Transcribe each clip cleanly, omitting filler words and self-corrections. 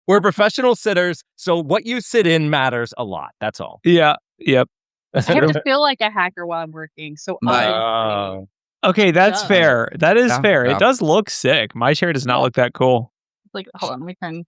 We're professional sitters, so what you sit in matters a lot. That's all. Yeah. Yep. I have to feel like a hacker while I'm working. So obviously, Okay, that's fair. That is fair. Yeah. It does look sick. My chair does not look that cool. like, hold on, let me turn.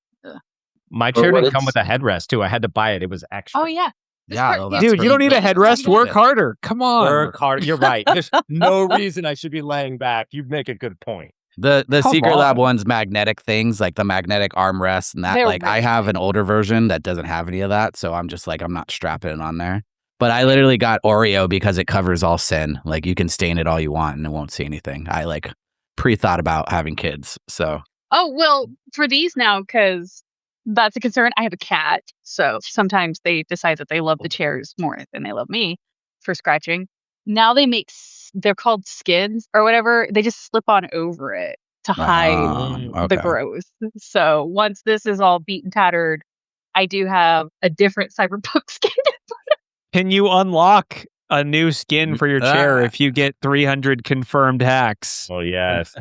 My chair didn't come with a headrest, too. I had to buy it. It was extra. Oh, yeah. Dude, you don't need a headrest. Work harder. Come on. Work harder. You're right. There's no reason I should be laying back. You make a good point. The Come Secret on. Lab one's magnetic things, like the magnetic armrest and that. They're Like, I really have an older version that doesn't have any of that, so I'm just like, I'm not strapping it on there. But I literally got Oreo because it covers all sin. Like, you can stain it all you want and it won't see anything. I like pre-thought about having kids, so. Oh, well, for these now, because that's a concern. I have a cat, so sometimes they decide that they love the chairs more than they love me for scratching. Now they make, they're called skins or whatever. They just slip on over it to hide the growth. So once this is all beat and tattered, I do have a different cyberpunk skin. Can you unlock a new skin for your chair if you get 300 confirmed hacks? Oh, yes.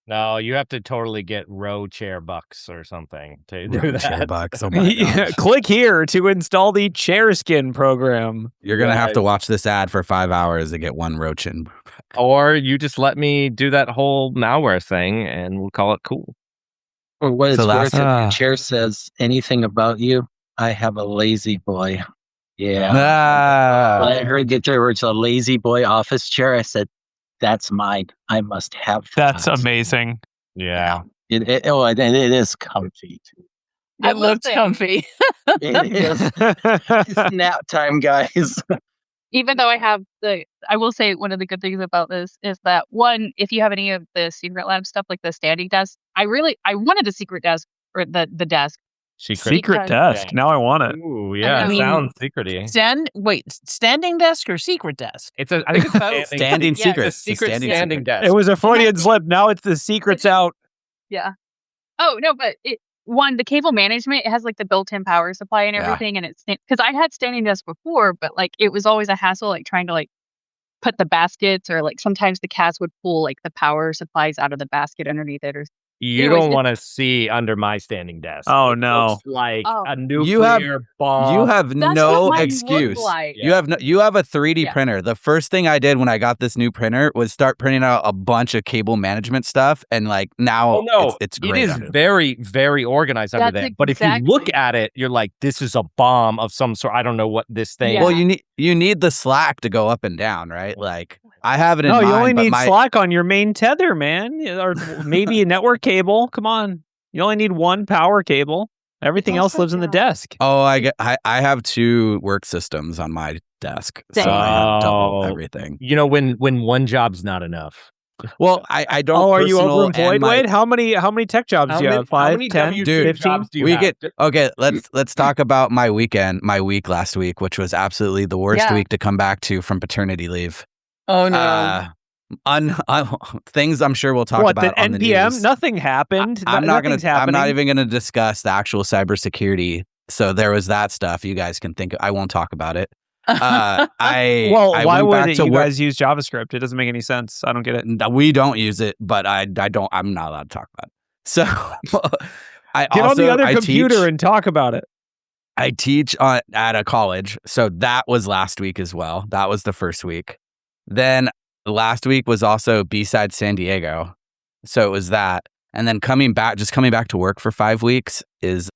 No, you have to totally get row chair bucks or something to do that. Chair bucks. Oh my gosh. Click here to install the chair skin program. You're going to have to watch this ad for 5 hours to get one roachin. Or you just let me do that whole malware thing and we'll call it cool. For what it's So worth, if last- your chair says anything about you, I have a lazy boy. Yeah. When I heard that there was a lazy boy office chair, I said, that's mine. I must have That's that. amazing. Yeah. It is comfy, too. It looks comfy. It is. It's nap time, guys. Even though I will say one of the good things about this is that, one, if you have any of the Secret Lab stuff, like the standing desk, I wanted a secret desk, or the desk. Secret desk. Now I want it. Ooh, yeah. I mean, sounds secrety. Standing desk or secret desk? I think it's Standing yeah, secret. it's a secret standing desk. It was a Freudian slip. Now it's the secret's out. Yeah. Oh, no, but the cable management, it has like the built-in power supply and everything. And it's because I had standing desk before, but like it was always a hassle, like trying to like put the baskets, or like sometimes the cats would pull like the power supplies out of the basket underneath it. Or You don't want to see under my standing desk. Oh, It no. looks like a You have- nuclear bomb. You have That's no what mine excuse. looked like. You have a 3D Yeah. printer. The first thing I did when I got this new printer was start printing out a bunch of cable management stuff, and like now Oh no, it's it great. is very, very organized under That's there. But if you look exactly- at it, you're like, this is a bomb of some sort. I don't know what this thing. Yeah. Well, you need the slack to go up and down, right? Like I have it in No, mind, you only but need my, slack on your main tether, man. Or maybe a network cable. Come on. You only need one power cable. Everything else lives in the desk. Oh, I have 2 work systems on my desk, so I have double Oh. everything. You know, when one job's not enough. Well, I don't. Oh, are you personal overemployed, and my- Wade? How many tech jobs do you have? 5, 10, Dude, 15? Okay, let's talk about my week last week, which was absolutely the worst week to come back to from paternity leave. Oh no. Things I'm sure we'll talk What, about the on the NPM? news. Nothing happened. I'm not happening. even gonna discuss the actual cybersecurity. So there was that stuff. You guys can think. I won't talk about it. I why went back would to you work- guys use JavaScript? It doesn't make any sense. I don't get it. We don't use it, but I don't. I'm not allowed to talk about it. So I Get also, on the other I computer teach, and talk about it. I teach at a college, so that was last week as well. That was the first week. Then last week was also B-side San Diego, so it was that. And then coming back to work for 5 weeks is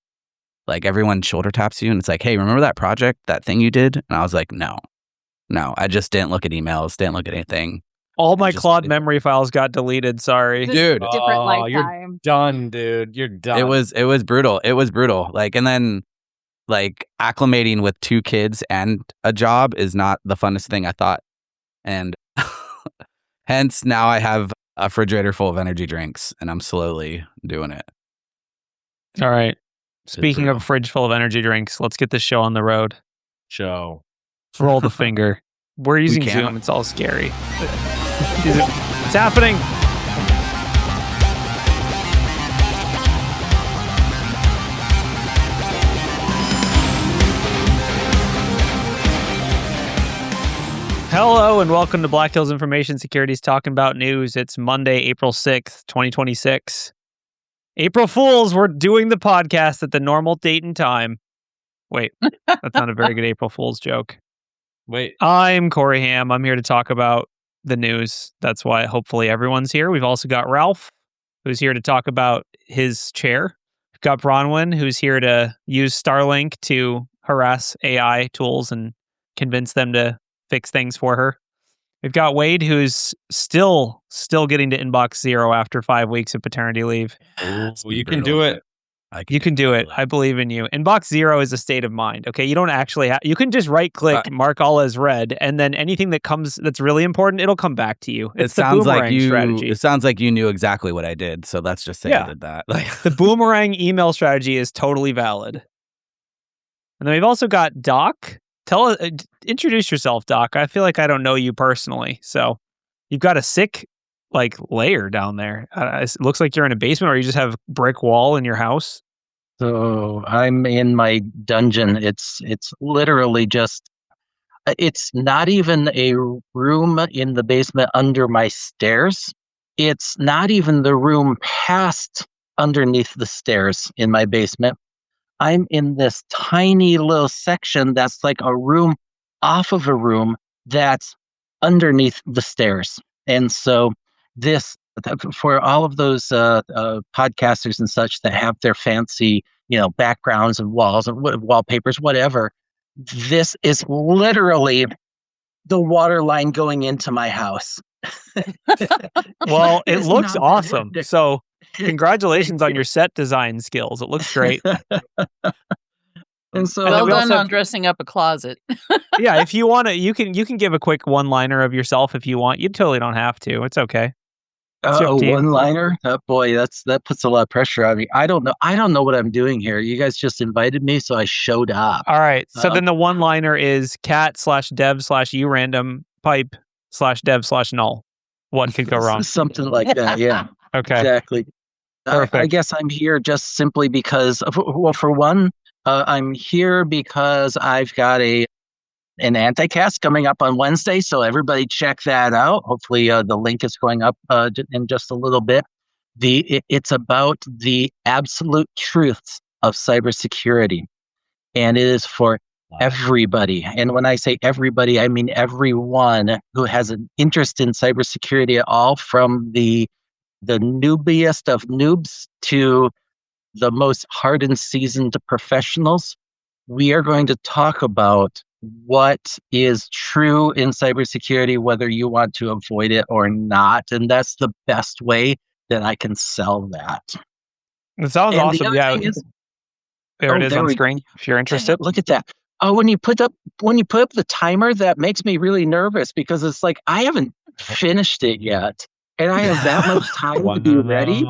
like everyone shoulder taps you and it's like, hey, remember that project, that thing you did? And I was like, no, I just didn't look at emails, didn't look at anything. All my Claude memory files got deleted. Sorry, dude. Different lifetime. You're done, dude. You're done. It was brutal. It was brutal. Like, and then like acclimating with 2 kids and a job is not the funnest thing I thought. And hence now I have a refrigerator full of energy drinks and I'm slowly doing it. All right. Speaking of a fridge full of energy drinks, let's get this show on the road. Show. Roll the finger. We're using can't. Zoom. It's all scary. It's happening. Hello and welcome to Black Hills Information Security's Talking About News. It's Monday, April 6th, 2026. April Fools, we're doing the podcast at the normal date and time. Wait, that's not a very good April Fool's joke. Wait. I'm Corey Ham. I'm here to talk about the news. That's why hopefully everyone's here. We've also got Ralph, who's here to talk about his chair. We've got Bronwyn, who's here to use Starlink to harass AI tools and convince them to fix things for her. We've got Wade, who's still getting to inbox 0 after 5 weeks of paternity leave. You can do it. You can do it. I believe in you. Inbox 0 is a state of mind. Okay, you don't actually you can just right click, mark all as read, and then anything that comes that's really important, it'll come back to you. It's the boomerang strategy. It sounds like you knew exactly what I did. So let's just say I did that. The boomerang email strategy is totally valid. And then we've also got Doc. Introduce yourself, Doc. I feel like I don't know you personally, so you've got a sick layer down there. It looks like you're in a basement, or you just have brick wall in your house. So I'm in my dungeon. It's literally just. It's not even a room in the basement under my stairs. It's not even the room past underneath the stairs in my basement. I'm in this tiny little section that's like a room off of a room that's underneath the stairs. And so this, for all of those podcasters and such that have their fancy, backgrounds and walls and wallpapers, whatever, this is literally the water line going into my house. Well, it looks awesome. So congratulations on your set design skills. It looks great. And so well done on dressing up a closet. Yeah, if you want to, you can give a quick one-liner of yourself if you want. You totally don't have to. It's okay. A one-liner? Oh boy, that puts a lot of pressure on me. I don't know what I'm doing here. You guys just invited me, so I showed up. All right. So then the one-liner is cat/dev/urandom/pipe/dev/null. What could go wrong? Something like that. Yeah. Okay. Exactly. Perfect. I guess I'm here just simply because, well, for one, I'm here because I've got an anticast coming up on Wednesday, so everybody check that out. Hopefully the link is going up in just a little bit. It's about the absolute truths of cybersecurity, and it is for everybody. And when I say everybody, I mean everyone who has an interest in cybersecurity at all, from the noobiest of noobs to the most hardened, seasoned professionals. We are going to talk about what is true in cybersecurity, whether you want to avoid it or not. And that's the best way that I can sell that. It sounds awesome. Yeah. There it is on screen if you're interested. Look at that. Oh, when you put up the timer, that makes me really nervous because it's like I haven't finished it yet. And I have that much time to be ready.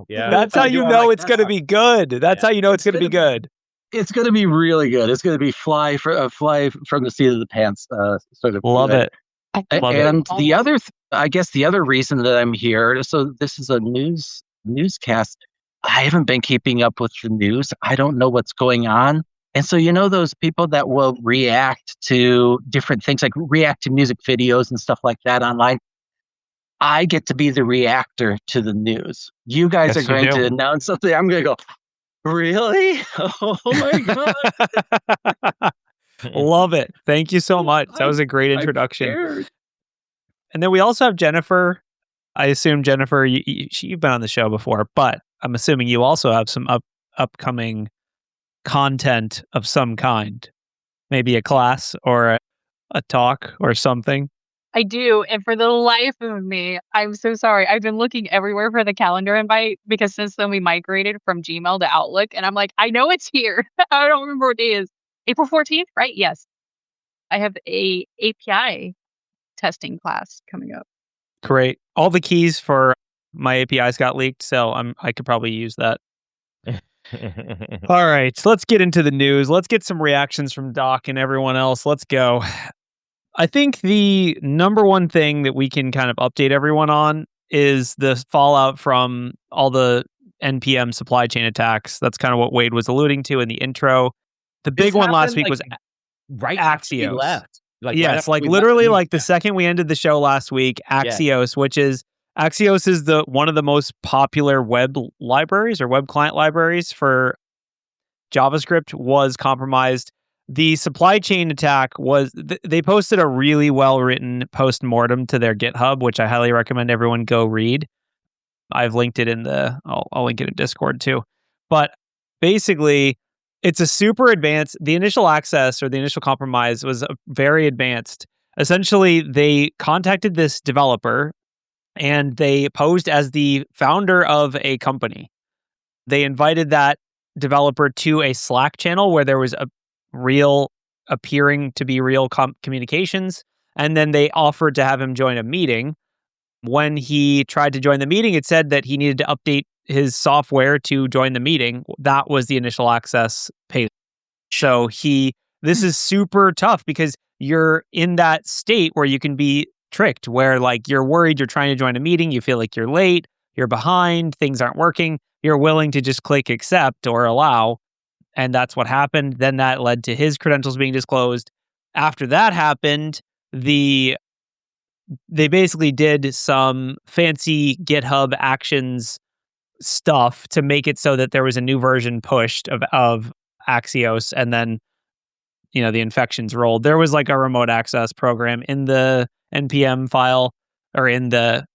Yeah. That's how you know it's going to be good. That's how you know it's going to be good. It's going to be really good. It's going to be fly from the seat of the pants sort of. Love it. And the other, I guess the other reason that I'm here, so this is a newscast. I haven't been keeping up with the news. I don't know what's going on. And so, those people that will react to different things, like react to music videos and stuff like that online. I get to be the reactor to the news. You guys are going to announce something. I'm going to go, really? Oh my God. Love it. Thank you so much. That was a great introduction. And then we also have Jennifer. I assume, Jennifer, you've been on the show before, but I'm assuming you also have some upcoming content of some kind. Maybe a class or a talk or something. I do. And for the life of me, I'm so sorry. I've been looking everywhere for the calendar invite because since then we migrated from Gmail to Outlook. And I'm like, I know it's here. I don't remember what day it is. April 14th, right? Yes. I have a API testing class coming up. Great. All the keys for my APIs got leaked, so I could probably use that. All right. So let's get into the news. Let's get some reactions from Doc and everyone else. Let's go. I think the number one thing that we can kind of update everyone on is the fallout from all the NPM supply chain attacks. That's kind of what Wade was alluding to in the intro. The big one last week was right Axios. Left. Literally the second we ended the show last week, Axios, which is Axios is one of the most popular web libraries or web client libraries for JavaScript was compromised. The supply chain attack was, they posted a really well-written post-mortem to their GitHub, which I highly recommend everyone go read. I've linked it I'll link it in Discord too. But basically, it's a super advanced, the initial access or the initial compromise was very advanced. Essentially, they contacted this developer and they posed as the founder of a company. They invited that developer to a Slack channel where there was appearing to be real communications. And then they offered to have him join a meeting. When he tried to join the meeting, it said that he needed to update his software to join the meeting. That was the initial access page. So this is super tough because you're in that state where you can be tricked, where like you're worried, you're trying to join a meeting, you feel like you're late, you're behind, things aren't working. You're willing to just click accept or allow. And that's what happened. Then that led to his credentials being disclosed. After that happened, they basically did some fancy GitHub Actions stuff to make it so that there was a new version pushed of Axios, and then the infections rolled. There was like a remote access program in the npm file or in the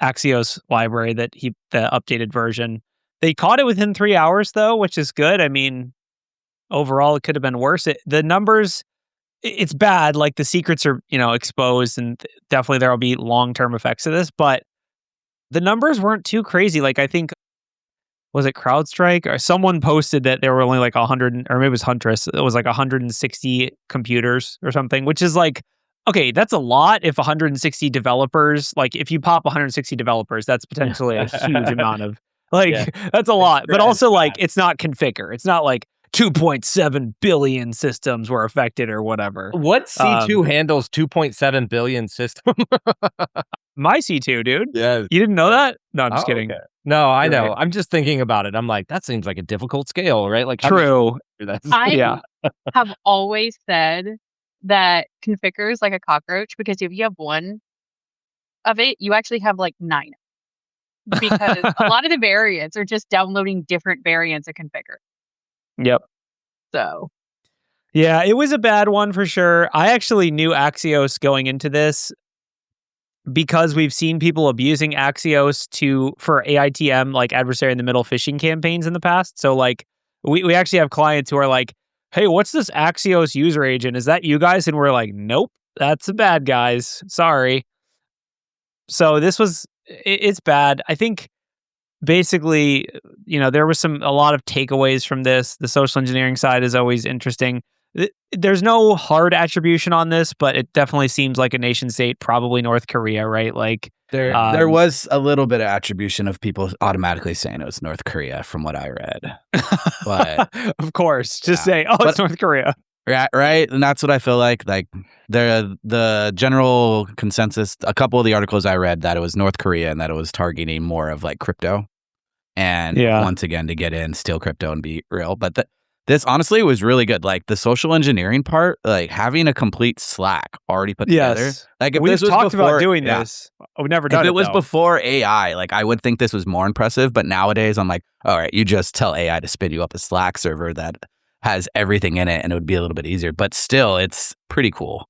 Axios library the updated version. They caught it within 3 hours though, which is good. I mean, overall it could have been worse. The numbers, it's bad. Like the secrets are, exposed, and definitely there will be long-term effects of this, but the numbers weren't too crazy. Like I think, was it CrowdStrike or someone posted that there were only like 100, or maybe it was Huntress. It was like 160 computers or something, which is like, okay, that's a lot. If 160 developers, like if you pop 160 developers, that's potentially a huge amount of that's a lot. But also like, it's not configure. It's not like 2.7 billion systems were affected or whatever. What C2 handles 2.7 billion systems? My C2, dude. Yeah. You didn't know that? No, I'm just kidding. Okay. No, I You're know. right. I'm just thinking about it. I'm like, that seems like a difficult scale, right? Like, true. I have always said that configure is like a cockroach, because if you have one of it, you actually have like 9. Because a lot of the variants are just downloading different variants of configure. Yep. So. Yeah, it was a bad one for sure. I actually knew Axios going into this because we've seen people abusing Axios for AITM, like adversary in the middle phishing campaigns in the past. So like we actually have clients who are like, hey, what's this Axios user agent? Is that you guys? And we're like, nope, that's the bad guys. Sorry. So it's bad. I think basically, there was a lot of takeaways from this. The social engineering side is always interesting. There's no hard attribution on this, but it definitely seems like a nation state, probably North Korea, right? Like there was a little bit of attribution of people automatically saying it was North Korea from what I read. But of course, just say, it's North Korea. Right. And that's what I feel like. Like the general consensus, a couple of the articles I read, that it was North Korea and that it was targeting more of like crypto. And once again, to get in, steal crypto and be real. But this honestly was really good. Like the social engineering part, like having a complete Slack already put together. Like if we've this was talked before, about doing this. We've never done it. If it was before AI, like I would think this was more impressive. But nowadays, I'm like, all right, you just tell AI to spin you up a Slack server that has everything in it, and it would be a little bit easier. But still, it's pretty cool.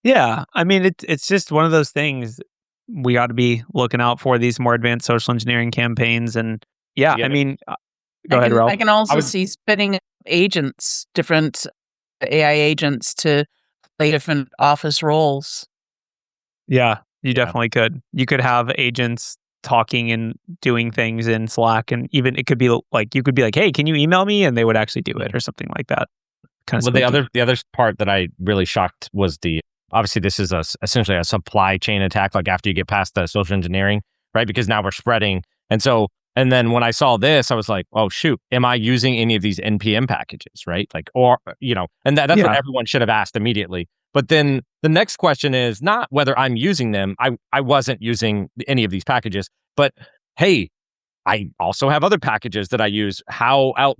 Yeah, I mean, it's just one of those things we got to be looking out for, these more advanced social engineering campaigns. And I mean, go ahead, Ralph. I can also see spinning agents, different AI agents to play different office roles. Yeah, you definitely could. You could have agents talking and doing things in Slack, and even it could be like, you could be like, hey, can you email me? And they would actually do it or something like that. Kind of. Well, the other part that I really shocked was obviously this is essentially a supply chain attack, like after you get past the social engineering, right? Because now we're spreading. And then when I saw this, I was like, oh, shoot, am I using any of these NPM packages, right? Like, or, and that's what everyone should have asked immediately. But then the next question is not whether I'm using them. I wasn't using any of these packages, but hey, I also have other packages that I use. How do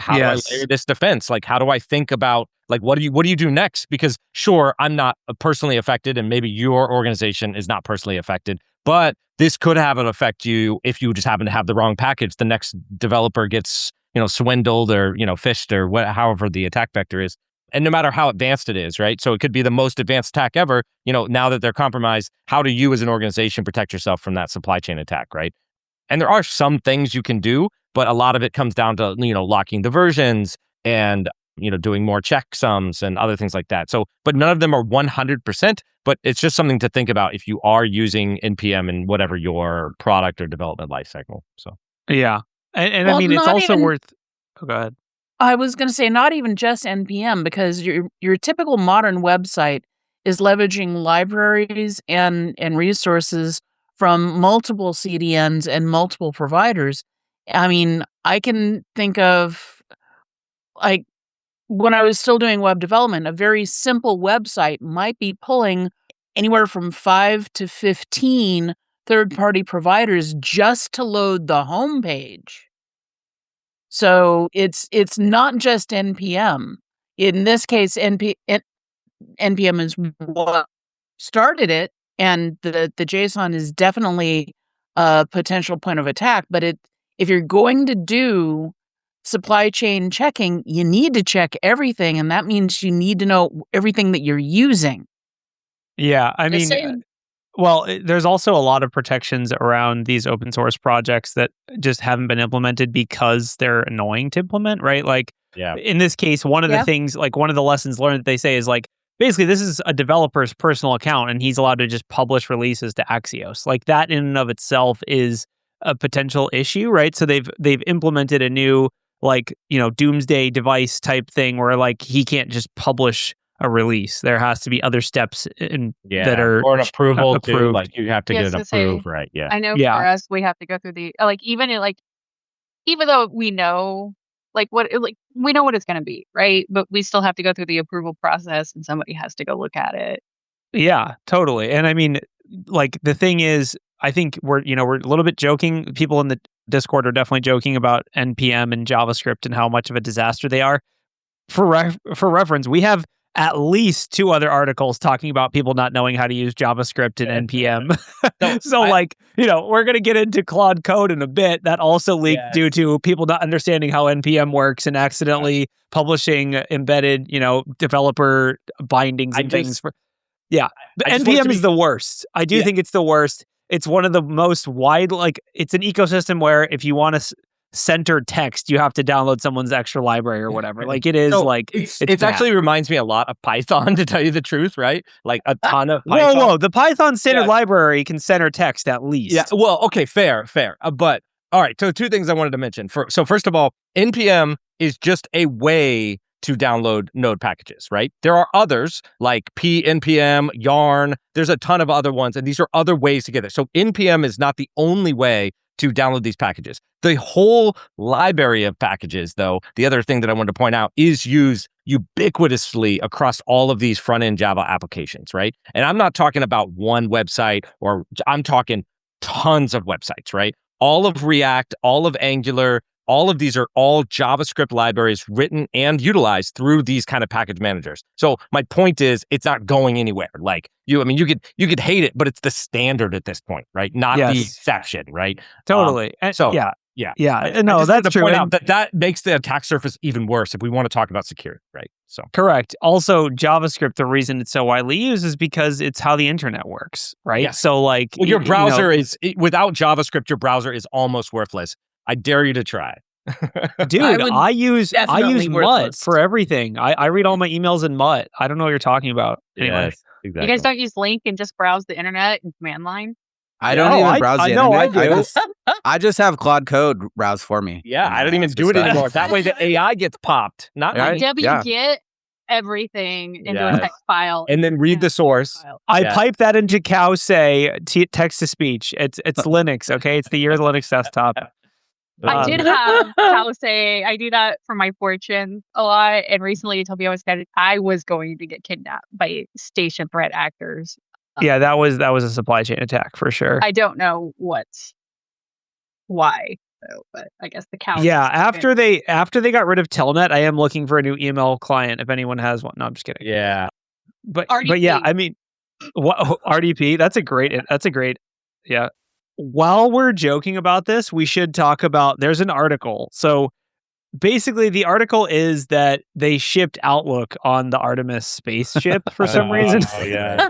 I layer this defense? Like, how do I think about, like, what do you do next? Because sure, I'm not personally affected, and maybe your organization is not personally affected, but this could have an affect you if you just happen to have the wrong package. The next developer gets, swindled or, phished or however the attack vector is. And no matter how advanced it is, right? So it could be the most advanced attack ever. Now that they're compromised, how do you as an organization protect yourself from that supply chain attack, right? And there are some things you can do, but a lot of it comes down to, locking the versions and, doing more checksums and other things like that. So, but none of them are 100%, but it's just something to think about if you are using NPM in whatever your product or development lifecycle. So, yeah. And Well, I mean, it's not also even- worth, oh, go ahead. I was going to say not even just NPM, because your typical modern website is leveraging libraries and resources from multiple CDNs and multiple providers. I mean, I can think of, like, when I was still doing web development, a very simple website might be pulling anywhere from 5 to 15 third-party providers just to load the homepage. So it's not just NPM. In this case, NPM is what started it, and the JSON is definitely a potential point of attack. But if you're going to do supply chain checking, you need to check everything, and that means you need to know everything that you're using. Yeah, I Just mean, saying. well, there's also a lot of protections around these open source projects that just haven't been implemented because they're annoying to implement, right? Like, yeah. in this case, one of the Yeah. things, like one of the lessons learned that they say is, like, basically this is a developer's personal account and he's allowed to just publish releases to Axios. Like, that in and of itself is a potential issue, right? So they've implemented a new, like, doomsday device type thing where, like, he can't just publish a release. There has to be other steps that are or an approval too. approved. Like you have to Yeah, get it so say- approved, right? Yeah. I know Yeah. for us, we have to go through the even though we know we know what it's going to be, right? But we still have to go through the approval process, and somebody has to go look at it. Yeah, totally. And I mean, like, the thing is, I think we're a little bit joking. People in the Discord are definitely joking about NPM and JavaScript and how much of a disaster they are. For reference, we have at least 2 other articles talking about people not knowing how to use JavaScript and NPM. We're going to get into Claude code in a bit. That also leaked due to people not understanding how NPM works and accidentally publishing embedded, developer bindings and things. But NPM is the worst. I do think it's the worst. It's one of the most it's an ecosystem where if you want to center text, you have to download someone's extra library or whatever. Like, it is it actually reminds me a lot of Python, to tell you the truth, right? Like a ton of Python. Whoa! The Python standard library can center text at least. Yeah. Well, okay, fair. But all right. So 2 things I wanted to mention. So first of all, NPM is just a way to download node packages, right? There are others like PNPM, Yarn. There's a ton of other ones, and these are other ways to get it. So NPM is not the only way to download these packages. The whole library of packages, though, the other thing that I wanted to point out, is used ubiquitously across all of these front-end Java applications, right? And I'm not talking about one website, I'm talking tons of websites, right? All of React, all of Angular, all of these are all JavaScript libraries written and utilized through these kind of package managers. So my point is, it's not going anywhere. Like you could hate it, but it's the standard at this point, right? Not the exception, right? Totally. No, that's to true. point out that makes the attack surface even worse if we want to talk about security, right? So correct. Also, JavaScript, the reason it's so widely used is because it's how the internet works, right? Yes. So, like, your browser without JavaScript, your browser is almost worthless. I dare you to try. Dude, I use definitely Mutt worthless. for everything. I read all my emails in Mutt. I don't know what you're talking about. Anyway, Yes, exactly. You guys don't use Link and just browse the internet and command line? I don't even browse the internet. I do. I just have Claude Code browse for me. Yeah, I don't even do it anymore. That way the AI gets popped, not Right? me. Get everything into a text file. And then read the source. I pipe that into Cowsay text to speech. It's Linux, okay? It's the year of the Linux desktop. I did have Cowsay. I do that for my fortune a lot. And recently he told me I was going to get kidnapped by station threat actors. Yeah, that was a supply chain attack for sure. I don't know what why. So, but I guess the cows. Yeah, after they got rid of Telnet, I am looking for a new email client if anyone has one. No, I'm just kidding. Yeah. But RDP. yeah, I mean, what RDP? That's a great. Yeah. While we're joking about this, we should talk about. There's an article. So basically, the article is that they shipped Outlook on the Artemis spaceship for some reason. Oh, yeah.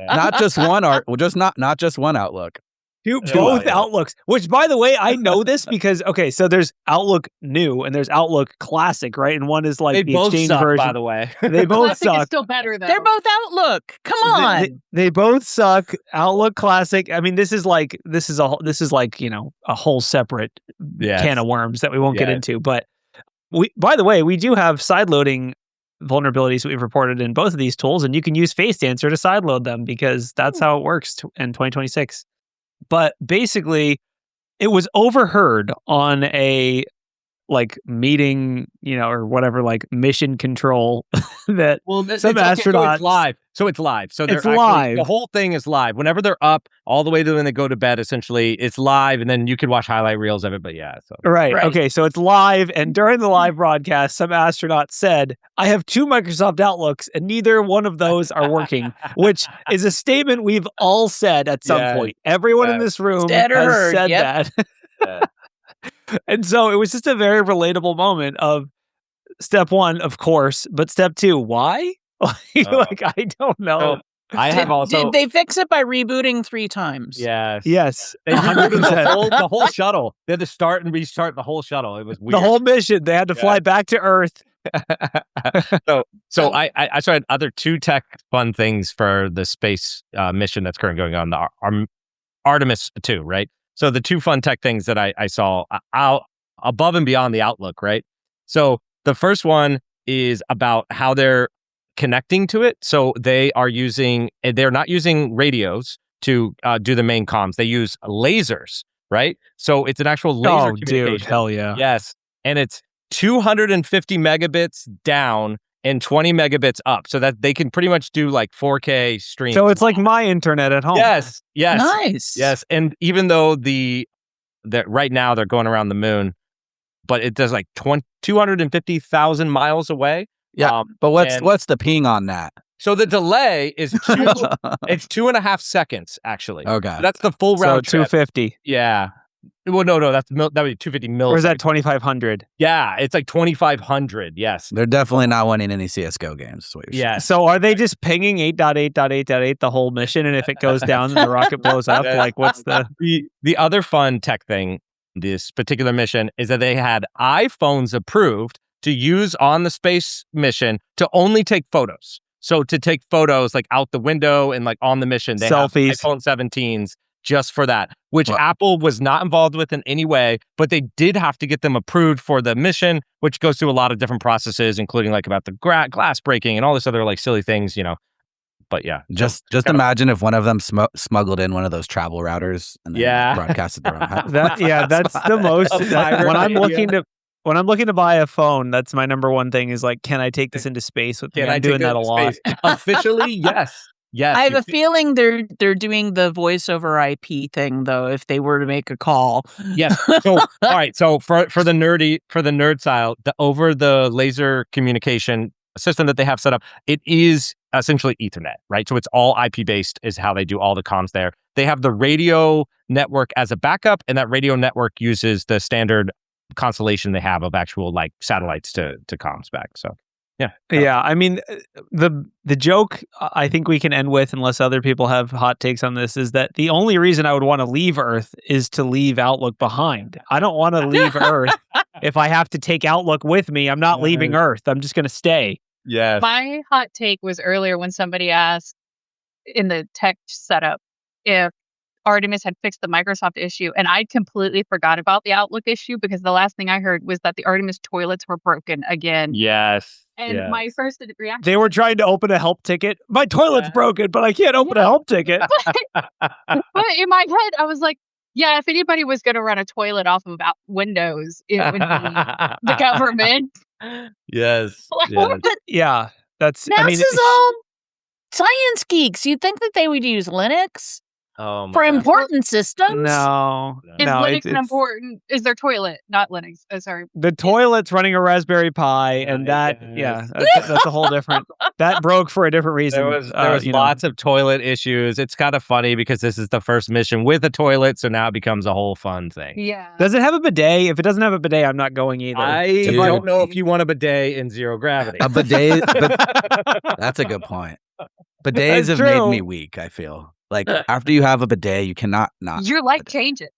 Not just one not just one Outlook. Both Outlooks, which by the way, I know this because, okay, so there's Outlook New and there's Outlook Classic, right? And one is like They the both exchange suck, version. by the way. They both Classic is suck. still better though. They're both Outlook. Come on. They both suck. Outlook Classic. I mean, this is like a whole separate can of worms that we won't get into. But by the way, we do have sideloading vulnerabilities that we've reported in both of these tools, and you can use FaceAnswer to sideload them because that's how it works in 2026. But basically, it was overheard on a meeting, or whatever, mission control that some astronauts. So it's live. So it's live. The whole thing is live. Whenever they're up, all the way to when they go to bed, essentially, it's live, and then you can watch highlight reels of it. But yeah, so Right. Okay, so it's live, and during the live broadcast, some astronaut said, "I have 2 Microsoft Outlooks, and neither one of those are working," which is a statement we've all said at some point. Everyone in this room has said that. And so it was just a very relatable moment of step 1, of course, but step 2, why? I don't know. Did they fix it by rebooting 3 times? Yes. They rebooted the whole shuttle. They had to start and restart the whole shuttle. It was weird. The whole mission. They had to fly back to Earth. So I started other 2 tech fun things for the space mission that's currently going on, the Artemis 2, right? So the 2 fun tech things that I saw out above and beyond the Outlook, right? So the first one is about how they're connecting to it. So they're not using radios to do the main comms. They use lasers, right? So it's an actual laser communication. Dude, hell yeah. Yes. And it's 250 megabits down and 20 megabits up, so that they can pretty much do 4K streams. So it's like my internet at home. Yes. Nice. Yes. And even though that right now they're going around the moon, but it does 250,000 miles away. Yeah. But what's the ping on that? So the delay is 2.5 seconds, actually. Okay. So that's the full round trip. 250. Yeah. Well, no, that would be 250 milliseconds. Or is that 2,500? Yeah, it's 2,500. Yes. They're definitely not winning any CS:GO games. Yeah. So are they just pinging 8.8.8.8 the whole mission, and if it goes down, the rocket blows up? What's the other fun tech thing? This particular mission is that they had iPhones approved to use on the space mission to only take photos. So to take photos out the window and on the mission, they selfies. have iPhone 17s. Just for that, which Apple was not involved with in any way, but they did have to get them approved for the mission, which goes through a lot of different processes, including about the glass breaking and all this other silly things, But yeah, just imagine if one of them smuggled in one of those travel routers and then broadcasted their own. That's the most. When I'm looking to buy a phone, that's my number one thing is can I take this into space with me? I'm doing that a lot. Officially, yes. Yes, I have a feeling they're doing the voice over IP thing though. If they were to make a call, yes. So all right. So for the nerd style, the over the laser communication system that they have set up, it is essentially Ethernet, right? So it's all IP based is how they do all the comms there. They have the radio network as a backup, and that radio network uses the standard constellation they have of actual satellites to comms back. So. Yeah. I mean, the joke I think we can end with, unless other people have hot takes on this, is that the only reason I would want to leave Earth is to leave Outlook behind. I don't want to leave Earth. If I have to take Outlook with me, I'm not leaving Earth. I'm just going to stay. Yes. My hot take was earlier when somebody asked in the tech setup if Artemis had fixed the Microsoft issue, and I completely forgot about the Outlook issue because the last thing I heard was that the Artemis toilets were broken again. Yes. And my first reaction... They were trying to open a help ticket. My toilet's broken, but I can't open a help ticket. But in my head, I was like, yeah, if anybody was going to run a toilet off of Windows, it would be the government. Yes. Yeah. That's... NASA's all science geeks. You'd think that they would use Linux. Oh my For God. important systems? No, Is no, Linux an it's important? Is their toilet not Linux? Oh, sorry. the toilet's running a Raspberry Pi, and that, Yes. that's a whole different. That broke for a different reason. There was lots of toilet issues. It's kind of funny because this is the first mission with a toilet, so now it becomes a whole fun thing. Yeah. Does it have a bidet? If it doesn't have a bidet, I'm not going either. I Dude. don't know if you want a bidet in zero gravity. A bidet. That's a good point. Bidets That's have true. made me weak, I feel. Like, after you have a bidet, you cannot not. Your life changes,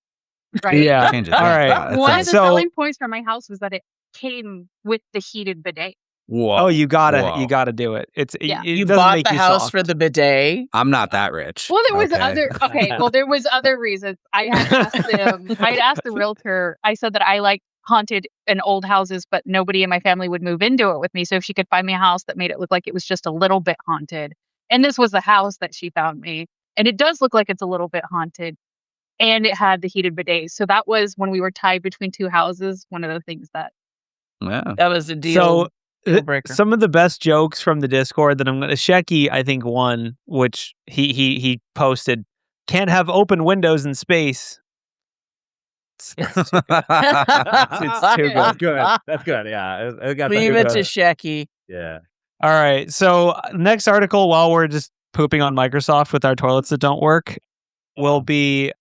right? Yeah. Change it. All Yeah, right. yeah, it's One nice. of the So- selling points for my house was that it came with the heated bidet. Whoa. Oh, you gotta Whoa. do it. Yeah. It You doesn't bought make the you house soft. for the bidet. I'm not that rich. Well, there was Okay. there was other reasons. I had asked the realtor. I said that I like haunted and old houses, but nobody in my family would move into it with me. So if she could find me a house that made it look like it was just a little bit haunted, and this was the house that she found me, and it does look like it's a little bit haunted, and it had the heated bidet. So that was when we were tied between two houses. One of the things that Yeah. That was a deal. So deal breaker. some of the best jokes from the Discord that I'm going to Shecky, I think one, which he posted, can't have open windows in space. It's too That's good. good. That's good. Yeah. It got Leave that it good. to Shecky. Yeah. All right. So next article, while we're just pooping on Microsoft with our toilets that don't work, will be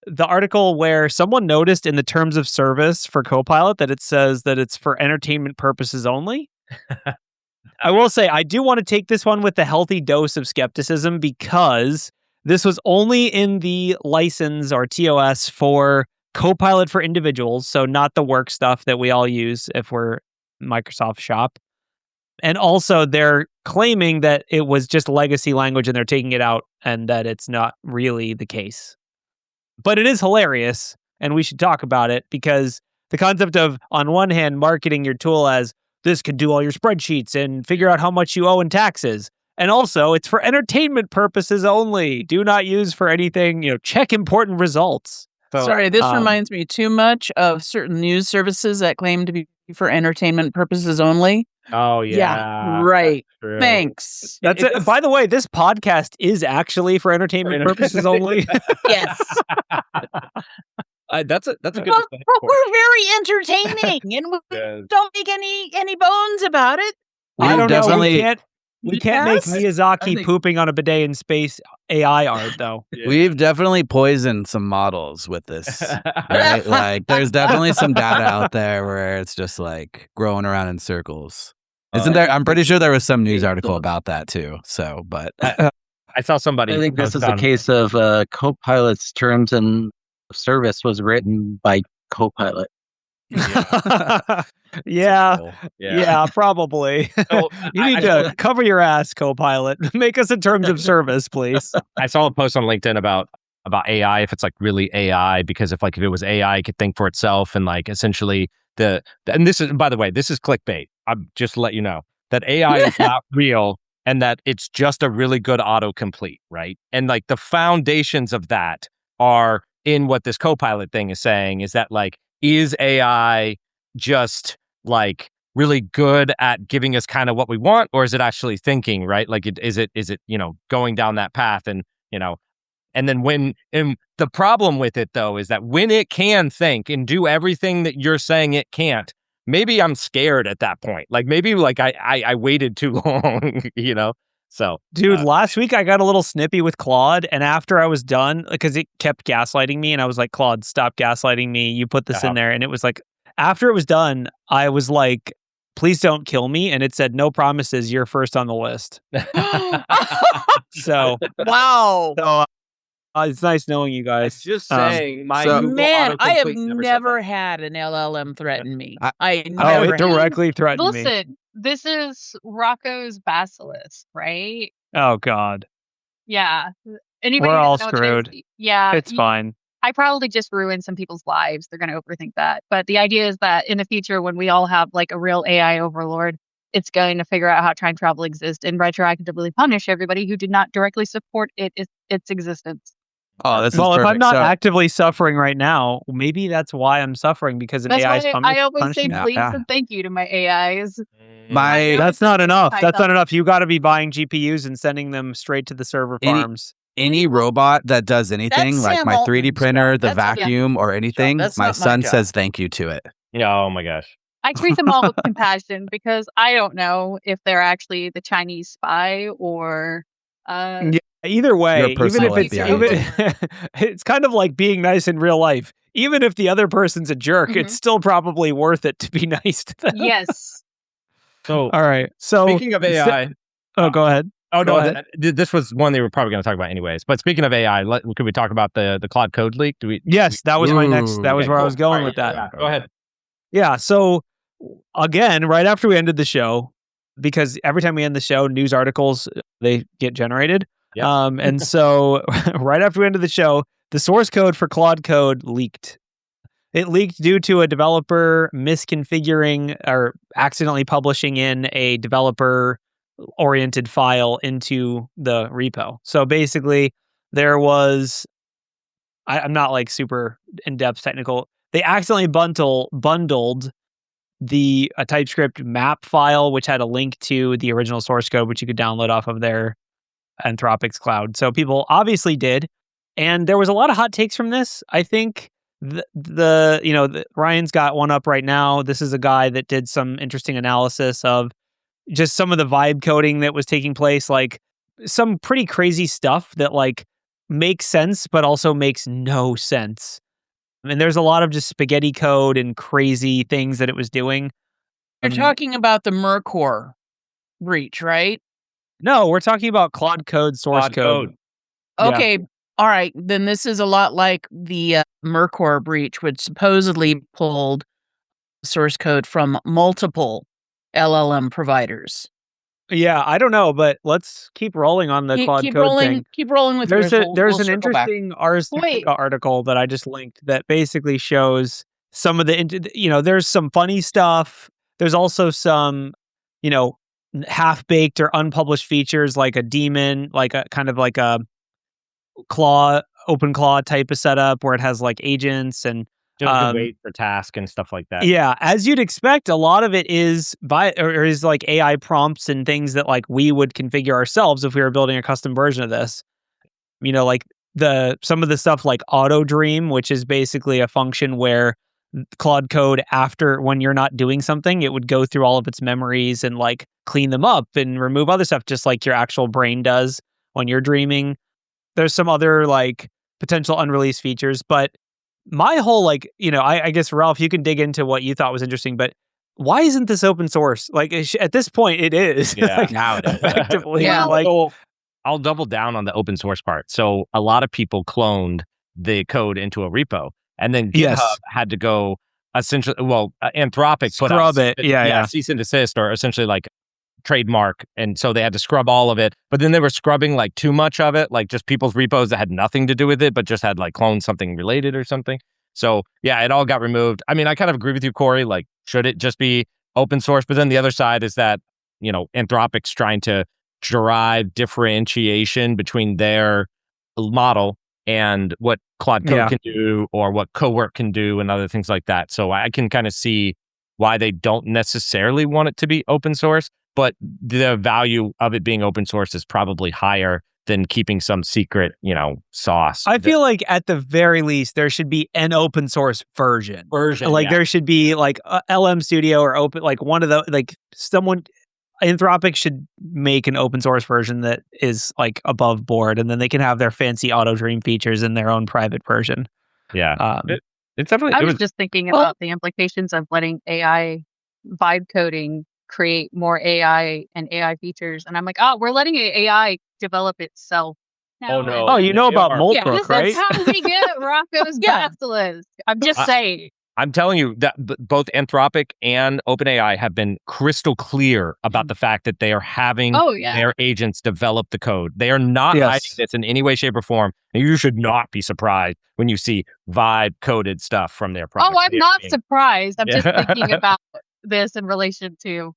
the article where someone noticed in the terms of service for Copilot that it says that it's for entertainment purposes only. I will say, I do want to take this one with a healthy dose of skepticism because this was only in the license or TOS for Copilot for individuals, so not the work stuff that we all use if we're Microsoft shop. And also they're claiming that it was just legacy language and they're taking it out and that it's not really the case. But it is hilarious and we should talk about it because the concept of, on one hand, marketing your tool as this can do all your spreadsheets and figure out how much you owe in taxes. And also it's for entertainment purposes only. Do not use for anything, check important results. So, Sorry, this reminds me too much of certain news services that claim to be for entertainment purposes only. Oh yeah. Yeah, right. That's true. Thanks. That's it. By the way, this podcast is actually for entertainment purposes only. Yes. That's a good. But we're very entertaining, and we Yes. don't make any bones about it. I don't know. definitely- We can't make Yes. Miyazaki I think- pooping on a bidet in space AI art, though. We've definitely poisoned some models with this, right? Like, there's definitely some data out there where it's just like growing around in circles. Isn't there? I'm pretty sure there was some news article about that too. So, but I saw somebody. I think this is a found- case of Copilot's terms and service was written by Copilot. Yeah, Cool. yeah, probably. So, You need to cover your ass, Copilot. Make us in terms of service, please. I saw a post on LinkedIn about AI, if it's like really AI, because if it was AI, it could think for itself and like essentially and this is, by the way, this is clickbait. I'm just to let you know that AI is not real and that it's just a really good autocomplete, right? And like the foundations of that are in what this Copilot thing is saying is that like, is AI just like really good at giving us kind of what we want, or is it actually thinking, right? Like, is it going down that path and then the problem with it though is that when it can think and do everything that you're saying it can't, maybe I'm scared at that point. Like maybe like I waited too long, So, Dude, last week I got a little snippy with Claude, and after I was done, because it kept gaslighting me, and I was like, Claude, stop gaslighting me. You put this in there. And it was like, after it was done, I was like, please don't kill me. And it said, no promises, you're first on the list. So, Wow. it's nice knowing you guys. just saying, my so- Google Man, I have autocomplete never said had an LLM threaten me. I- I Oh, never it had. directly threatened me. listen, this is Rocco's basilisk, right? Oh, God. Yeah. Anybody We're that all knows screwed. Yeah. It's fine. I probably just ruined some people's lives. They're going to overthink that. But the idea is that in the future, when we all have like a real AI overlord, it's going to figure out how time travel exists and retroactively punish everybody who did not directly support its existence. oh, this Well, is if perfect. I'm not So- actively suffering right now, maybe that's why I'm suffering, because an That's AI is why I always say punishing me. please Yeah. and thank you to my AIs. My That's not enough. That's Python. not enough. You got to be buying GPUs and sending them straight to the server Any- farms. any robot that does anything, That's like Sam my 3D Altman's printer, job. the That's not- vacuum, or anything, That's my not my son job. says thank you to it. Yeah, oh my gosh. I treat them all with compassion because I don't know if they're actually the Chinese spy or Yeah, either way, Your even personal if it's FBI it's kind of like being nice in real life. Even if the other person's a jerk, Mhm. it's still probably worth it to be nice to them. yes. So All right. So speaking of AI, go ahead. oh Go no, ahead. this was one they were probably going to talk about anyways. But speaking of AI, could we talk about the Claude code leak? Do we? Yes, that was my next. That was Okay, where I cool. was going All right, with that. yeah, go ahead. Yeah. So again, right after we ended the show, because every time we end the show, news articles they get generated. Yep. And so right after we ended the show, the source code for Claude Code leaked. It leaked due to a developer misconfiguring or accidentally publishing in a developer-oriented file into the repo. So basically, there was I'm not like super in-depth technical. They accidentally bundled a TypeScript map file, which had a link to the original source code, which you could download off of their Anthropic's cloud. So people obviously did, and there was a lot of hot takes from this. I think Ryan's got one up right now. This is a guy that did some interesting analysis of just some of the vibe coding that was taking place, like some pretty crazy stuff that like makes sense, but also makes no sense. I mean, there's a lot of just spaghetti code and crazy things that it was doing. You're talking about the Mercor breach, right? No, we're talking about Claude Code source Claude code. code. Yeah. Okay. All right. Then this is a lot like the Mercor breach, which supposedly pulled source code from multiple LLM providers. Yeah, I don't know, but let's keep rolling on the Claude Keep Code rolling. thing. Keep rolling with There's yours. there's We'll an circle back. interesting Ars Wait. Technica article that I just linked that basically shows some of the there's some funny stuff. There's also some half-baked or unpublished features like a daemon, like a kind of like a open claw type of setup where it has like agents and Just wait for task and stuff like that. yeah, as you'd expect, a lot of it is is like AI prompts and things that like we would configure ourselves if we were building a custom version of this. Like some of the stuff like auto dream, which is basically a function where Claude Code, after when you're not doing something, it would go through all of its memories and like clean them up and remove other stuff, just like your actual brain does when you're dreaming. There's some other like potential unreleased features, but my whole I guess Ralph, you can dig into what you thought was interesting, but why isn't this open source? Like at this point, it is. Yeah, like, now it is. effectively. Yeah. Like, So I'll double down on the open source part. So a lot of people cloned the code into a repo, and then GitHub Yes. had to go essentially. Well, Anthropic put out Scrub it. Yeah. cease and desist, or essentially like trademark, and so they had to scrub all of it. But then they were scrubbing like too much of it, like just people's repos that had nothing to do with it, but just had like cloned something related or something. So yeah, it all got removed. I mean, I kind of agree with you, Corey. Like, should it just be open source? But then the other side is that Anthropic's trying to drive differentiation between their model and what Claude Code can do, or what Cowork can do, and other things like that. So I can kind of see why they don't necessarily want it to be open source, but the value of it being open source is probably higher than keeping some secret, sauce. I feel like at the very least there should be an open source version. Like there should be like a LM Studio or open, like one of the Anthropic should make an open source version that is like above board, and then they can have their fancy auto dream features in their own private version. Yeah. It's definitely. I was just thinking about the implications of letting AI vibe coding create more AI and AI features, and I'm like, we're letting AI develop itself. Oh, no. Oh, you know about Yeah, Moltbrook, right? That's how we get Rocco's basilisk. I'm just saying. I'm telling you that both Anthropic and OpenAI have been crystal clear about the fact that they are having their agents develop the code. They are not hiding this in any way, shape, or form. And you should not be surprised when you see vibe coded stuff from their products. Oh, I'm not surprised. I'm just thinking about this in relation to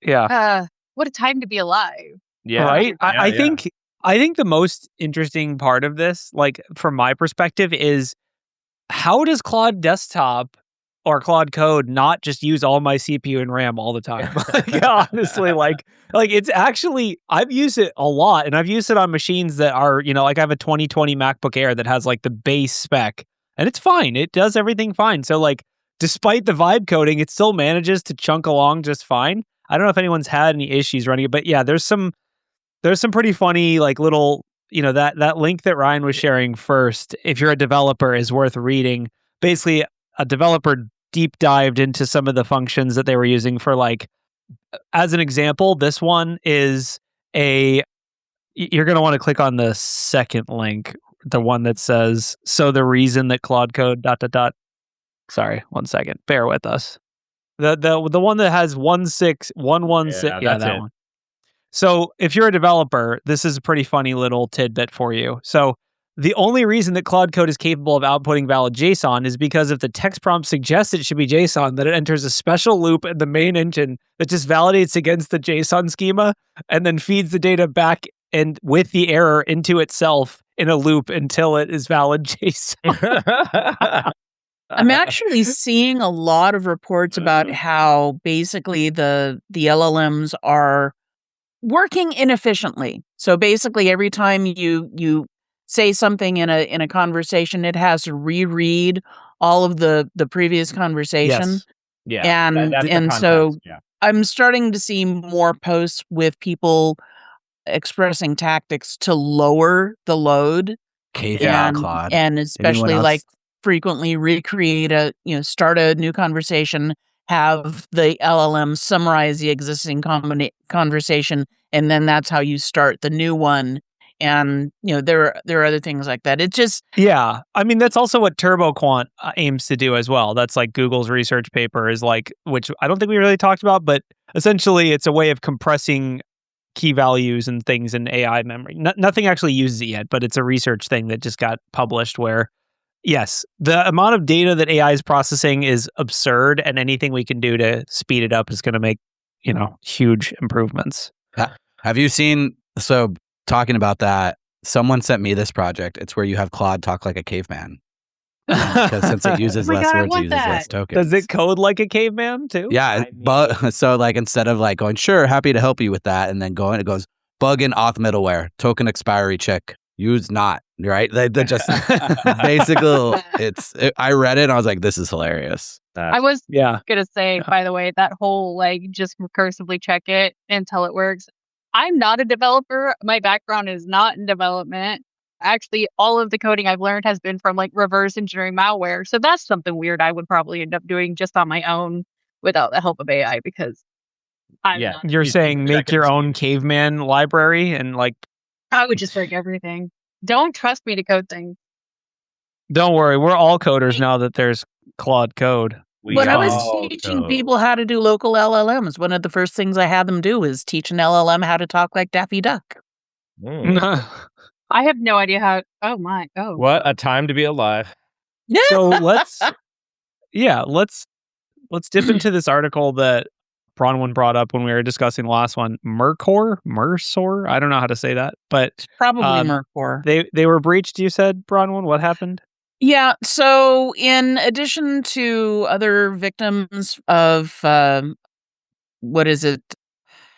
what a time to be alive. Yeah. Right? I think the most interesting part of this, like from my perspective, is how does Claude Desktop Claude Code not just use all my CPU and RAM all the time. Like, honestly, like it's actually, I've used it a lot, and I've used it on machines that are, like I have a 2020 MacBook Air that has like the base spec, and it's fine. It does everything fine. So like, despite the vibe coding, it still manages to chunk along just fine. I don't know if anyone's had any issues running it, but yeah, there's some pretty funny like little, that link that Ryan was sharing first, if you're a developer, is worth reading. Basically, a developer deep dived into some of the functions that they were using for, like, as an example, this one is you're going to want to click on the second link, the one that says, so the reason that Claude Code ... Sorry, 1 second. Bear with us. The one that has 16116. Yeah, that one. So if you're a developer, this is a pretty funny little tidbit for you. So the only reason that Claude Code is capable of outputting valid JSON is because if the text prompt suggests it should be JSON, that it enters a special loop in the main engine that just validates against the JSON schema and then feeds the data back and with the error into itself in a loop until it is valid JSON. I'm actually seeing a lot of reports about how basically the LLMs are working inefficiently. So basically, every time you say something in a conversation, it has to reread all of the previous conversation. Yes. Yeah. And so I'm starting to see more posts with people expressing tactics to lower the load Caveman Claude. and especially like frequently recreate start a new conversation, have the LLM summarize the existing conversation, and then that's how you start the new one. And there are other things like that. It just I mean, that's also what TurboQuant aims to do as well. That's like Google's research paper is like, which I don't think we really talked about, but essentially it's a way of compressing key values and things in AI memory. Nothing actually uses it yet, but it's a research thing that just got published where, yes, the amount of data that AI is processing is absurd, and anything we can do to speed it up is going to make, huge improvements. Have you seen, so talking about that, someone sent me this project. It's where you have Claude talk like a caveman. Because since it uses less words, it uses less tokens. Does it code like a caveman too? Yeah, but so like instead of like going, sure, happy to help you with that, and then going, it goes, bug in auth middleware, token expiry check, use not, right? They just basically, I read it and I was like, this is hilarious. I was gonna say, by the way, that whole like just recursively check it until it works. I'm not a developer. My background is not in development. Actually, all of the coding I've learned has been from like reverse engineering malware. So that's something weird I would probably end up doing just on my own without the help of AI, because you're saying make your own caveman library and like I would just break everything. Don't trust me to code things. Don't worry, we're all coders now that there's Claude Code. When I was teaching people how to do local LLMs, one of the first things I had them do was teach an LLM how to talk like Daffy Duck. I have no idea how. Oh my! Oh, what a time to be alive! So let's dip into this article that Bronwyn brought up when we were discussing the last one. Mercor. I don't know how to say that, but it's probably Mercor. They were breached. You said, Bronwyn. What happened? Yeah. So in addition to other victims of what is it?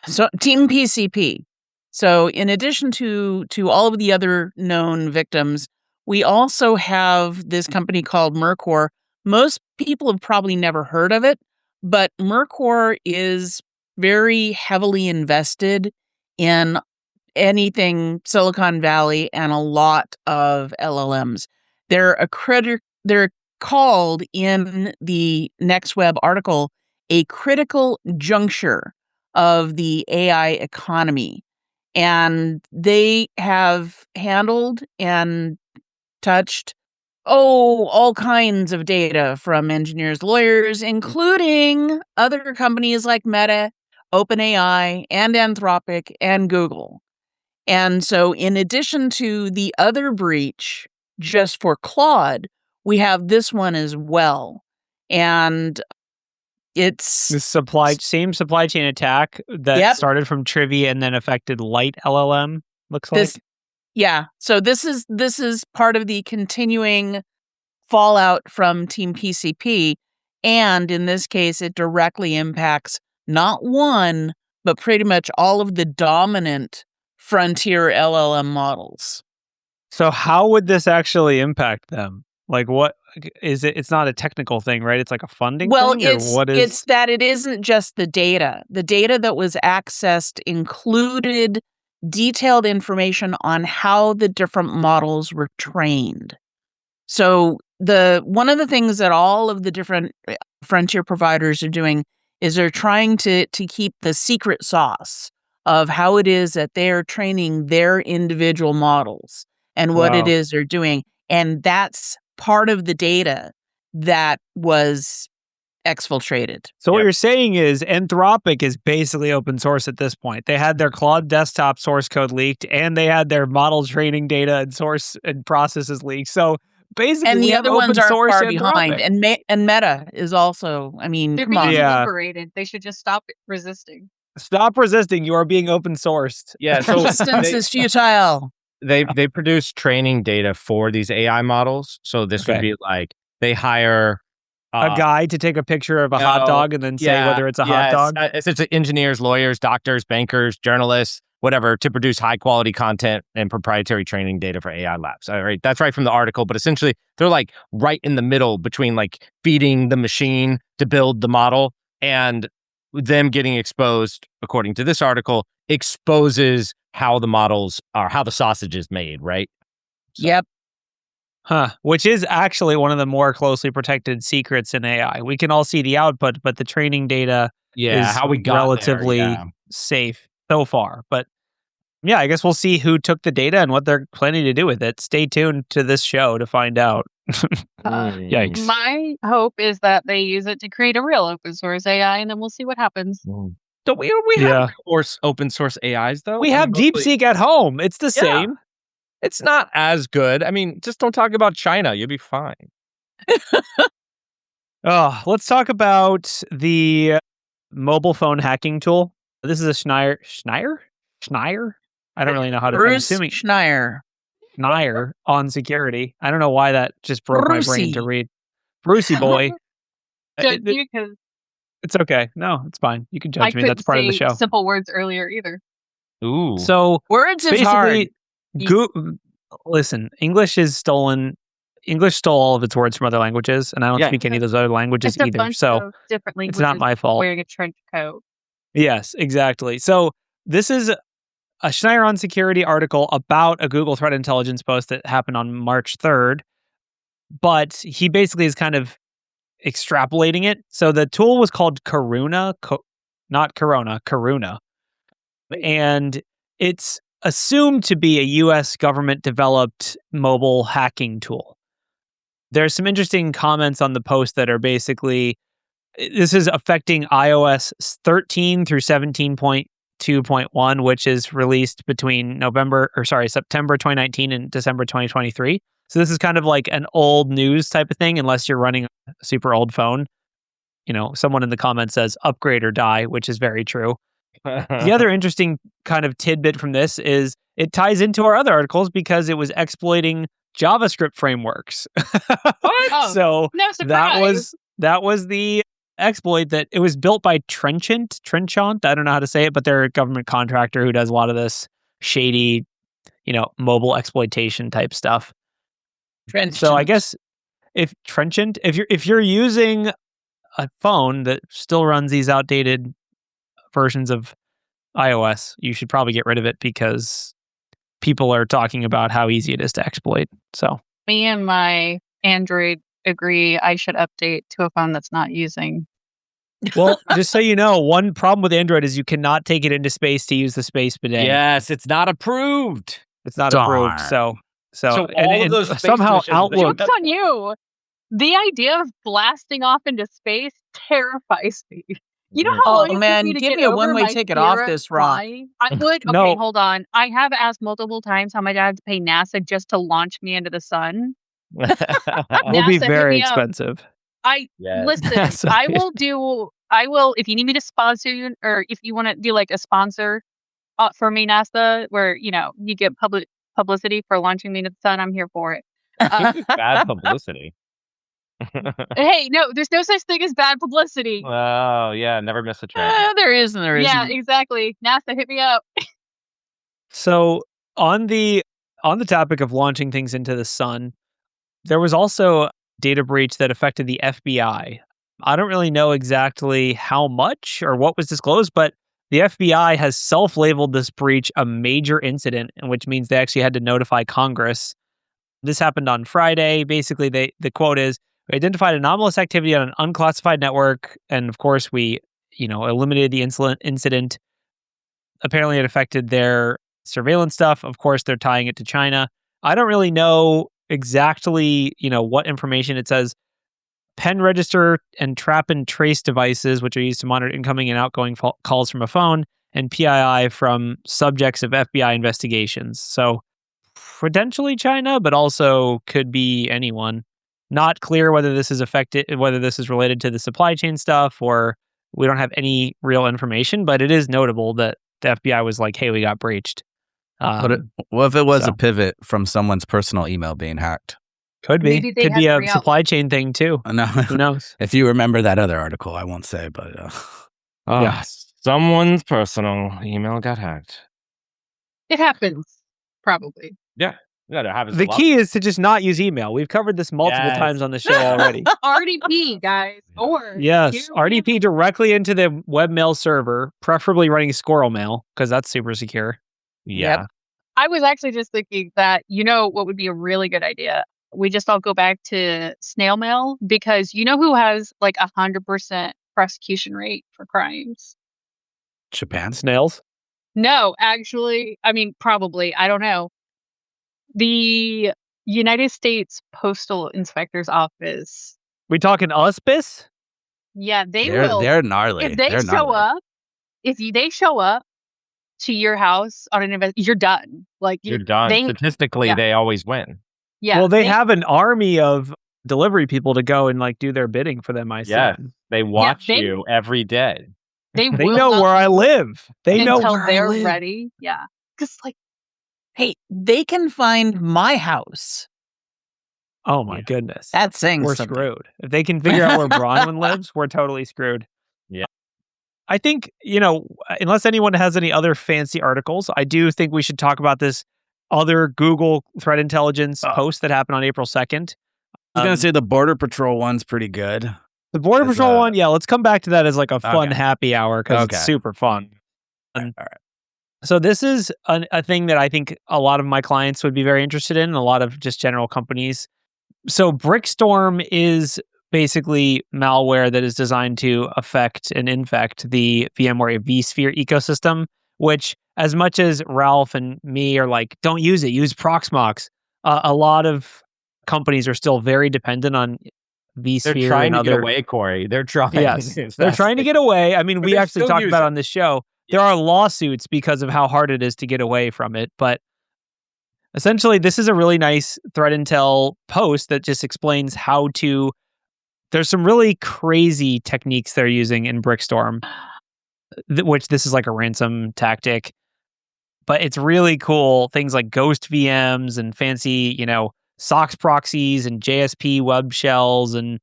So Team PCP. So in addition to all of the other known victims, we also have this company called Mercor. Most people have probably never heard of it, but Mercor is very heavily invested in anything Silicon Valley and a lot of LLMs. They're called in the NextWeb article a critical juncture of the AI economy. And they have handled and touched, all kinds of data from engineers, lawyers, including other companies like Meta, OpenAI, and Anthropic, and Google. And so in addition to the other breach, just for Claude, we have this one as well. And it's the same supply chain attack that started from Trivia and then affected Light LLM, looks like. Yeah. So this is part of the continuing fallout from Team PCP. And in this case, it directly impacts not one, but pretty much all of the dominant frontier LLM models. So how would this actually impact them? Like, what is it? It's not a technical thing, right? It's like a funding thing, or what is? It's that it isn't just the data. The data that was accessed included detailed information on how the different models were trained. So one of the things that all of the different frontier providers are doing is they're trying to keep the secret sauce of how it is that they're training their individual models and what it is they're doing. And that's part of the data that was exfiltrated. So what you're saying is Anthropic is basically open source at this point. They had their Claude desktop source code leaked, and they had their model training data and source and processes leaked. So basically, and the other ones are far behind. Anthropic. And Meta is also. I mean, they're come on. being liberated. They should just stop resisting. Stop resisting. You are being open sourced. Yeah. So resistance is futile. They produce training data for these AI models. So this would be like they hire a guy to take a picture of a hot dog and then say whether it's a hot dog. It's engineers, lawyers, doctors, bankers, journalists, whatever, to produce high quality content and proprietary training data for AI labs. All right, that's right from the article. But essentially, they're like right in the middle between like feeding the machine to build the model and them getting exposed, according to this article, exposes how the models are, how the sausage is made, right? So. Yep. Which is actually one of the more closely protected secrets in AI. We can all see the output, but the training data is how we got relatively safe so far. But yeah, I guess we'll see who took the data and what they're planning to do with it. Stay tuned to this show to find out. Yikes. My hope is that they use it to create a real open source AI, and then we'll see what happens. Don't we have open source AIs, though? We have DeepSeek at home. It's the same. It's not as good. I mean, just don't talk about China. You'll be fine. Let's talk about the mobile phone hacking tool. This is a Schneier? I don't really know how to Bruce Schneier on security. I don't know why that just broke my brain to read. Brucey boy. It's okay. No, it's fine. You can judge me. That's part of the show. Simple words earlier either. Ooh. So words is hard. Listen, English stole all of its words from other languages, and I don't speak any of those other languages either. So it's not my fault. Wearing a trench coat. Yes, exactly. So this is a Schneier on Security article about a Google threat intelligence post that happened on March 3rd, but he basically is kind of extrapolating it. So the tool was called Karuna, not Corona, Karuna, and it's assumed to be a U.S. government-developed mobile hacking tool. There's some interesting comments on the post that are basically, this is affecting iOS 13 through 17.2.1, which is released between September 2019 and December 2023. So this is kind of like an old news type of thing, unless you're running a super old phone. You know, someone in the comments says upgrade or die, which is very true. The other interesting kind of tidbit from this is it ties into our other articles because it was exploiting JavaScript frameworks. So no surprise. that was the exploit that it was built by Trenchant. I don't know how to say it, but they're a government contractor who does a lot of this shady, mobile exploitation type stuff. Trenchant. So I guess if you're using a phone that still runs these outdated versions of iOS, you should probably get rid of it because people are talking about how easy it is to exploit. So me and my Android agree I should update to a phone that's not using. Well, just so you know, one problem with Android is you cannot take it into space to use the space bidet. Yes, it's not approved. It's not approved. So all of those somehow Outlook. Joke's on you. The idea of blasting off into space terrifies me. You know how long it took me to give get me a over one-way my ticket fear off of this rock. flying? I would. Okay, No. Hold on. I have asked multiple times how much I had to pay NASA just to launch me into the sun. Will be NASA, hit very me up. expensive. Listen. I will. If you need me to sponsor you, or if you want to do like a sponsor for me, NASA, where you get publicity for launching me into the sun, I'm here for it. Bad publicity. Hey, no, there's no such thing as bad publicity. Oh, yeah, never miss a train. There is and there Yeah, isn't. exactly. NASA, hit me up. So on the topic of launching things into the sun, there was also a data breach that affected the FBI. I don't really know exactly how much or what was disclosed, but the FBI has self-labeled this breach a major incident, which means they actually had to notify Congress. This happened on Friday. Basically, the quote is, "We identified anomalous activity on an unclassified network, and of course, we eliminated the incident. Apparently, it affected their surveillance stuff. Of course, they're tying it to China. I don't really know exactly, what information it says. Pen register and trap and trace devices, which are used to monitor incoming and outgoing calls from a phone, and PII from subjects of FBI investigations. So potentially China, but also could be anyone. Not clear whether this is whether this is related to the supply chain stuff, or we don't have any real information, but it is notable that the FBI was like, hey, we got breached. What if it was a pivot from someone's personal email being hacked? Could be. Maybe they Could had be a three supply chain thing too. No. Who knows? If you remember that other article, I won't say, but Yeah. Someone's personal email got hacked. It happens, probably. Yeah, that happens. The key is to just not use email. We've covered this multiple times on the show already. RDP, guys. Or Yes, RDP directly into the webmail server, preferably running squirrel mail because that's super secure. Yeah. Yep. I was actually just thinking that, what would be a really good idea? We just all go back to snail mail, because who has like 100% prosecution rate for crimes? Japan. Snails? No, actually, I mean, probably. I don't know. The United States Postal Inspector's Office. We talking USPIS? Yeah, will. They're gnarly. If they they show up to your house on an event, you're done. Like you're done. Statistically, they always win. Yeah. Well, they have an army of delivery people to go and do their bidding for them. Yes, they watch you every day. They know where I live. They know where they're I live. ready. Yeah, because hey, they can find my house. Oh my goodness, that's saying we're something. Screwed. If they can figure out where Bronwyn lives, we're totally screwed. Yeah. I think, unless anyone has any other fancy articles, I do think we should talk about this other Google threat intelligence post that happened on April 2nd. I was going to say the Border Patrol one's pretty good. The Border Patrol one, let's come back to that as like a fun happy hour because it's super fun. All right. So this is a thing that I think a lot of my clients would be very interested in, a lot of just general companies. So Brickstorm is basically malware that is designed to affect and infect the VMware vSphere ecosystem, which, as much as Ralph and me are like, don't use it, use Proxmox, a lot of companies are still very dependent on vSphere. They're trying to get away, Corey. They're trying. Yes, they're trying to get away. I mean, we actually talked about it on this show. There are lawsuits because of how hard it is to get away from it, but essentially, this is a really nice threat intel post that just explains how to. There's some really crazy techniques they're using in Brickstorm, which this is like a ransom tactic, but it's really cool. Things like ghost VMs and fancy, SOX proxies and JSP web shells, and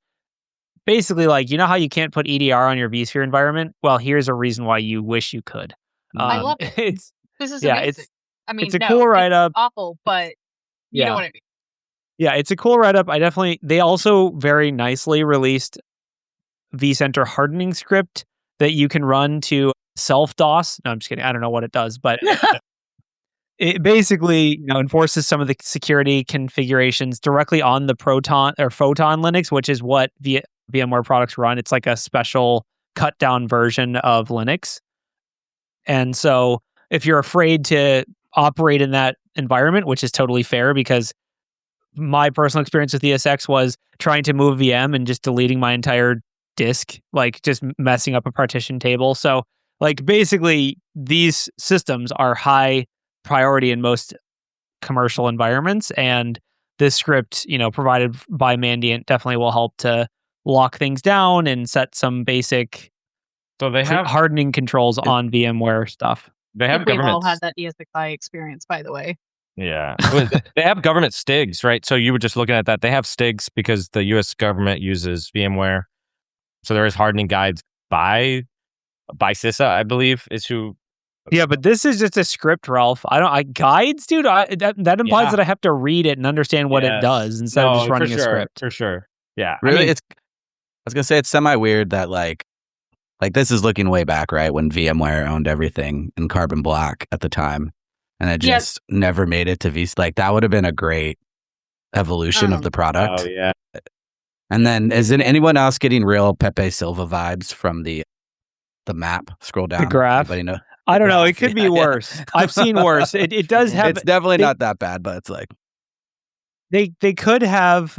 basically how you can't put EDR on your vSphere environment? Well, here's a reason why you wish you could. I love it. This is amazing. It's a cool write-up. Awful, but you know what I mean. Yeah, it's a cool write-up. They also very nicely released vCenter hardening script that you can run to self-DOS. No, I'm just kidding. I don't know what it does, but it basically enforces some of the security configurations directly on the Photon Linux, which is what VMware products run. It's like a special cut-down version of Linux. And so if you're afraid to operate in that environment, which is totally fair because my personal experience with ESX was trying to move VM and just deleting my entire disk, like just messing up a partition table. So basically these systems are high priority in most commercial environments. And this script, provided by Mandiant definitely will help to lock things down and set some basic hardening controls on VMware stuff. They have we've all had that ESXi experience, by the way. Yeah. They have government STIGs, right? So you were just looking at that. They have STIGs because the US government uses VMware. So there is hardening guides by CISA, I believe, is who. Yeah, but this is just a script, Ralph. Guides, dude. That implies that I have to read it and understand what it does instead of just running a script. For sure. Yeah. Really, I was gonna say it's semi weird that like this is looking way back, right? When VMware owned everything in Carbon Black at the time, and it just never made it to like that would have been a great evolution of the product. Oh yeah. And then is anyone else getting real Pepe Silva vibes from the map? Scroll down. The graph. Anybody know? I don't know. It could be worse. I've seen worse. It does have. It's definitely not that bad, but it's like they could have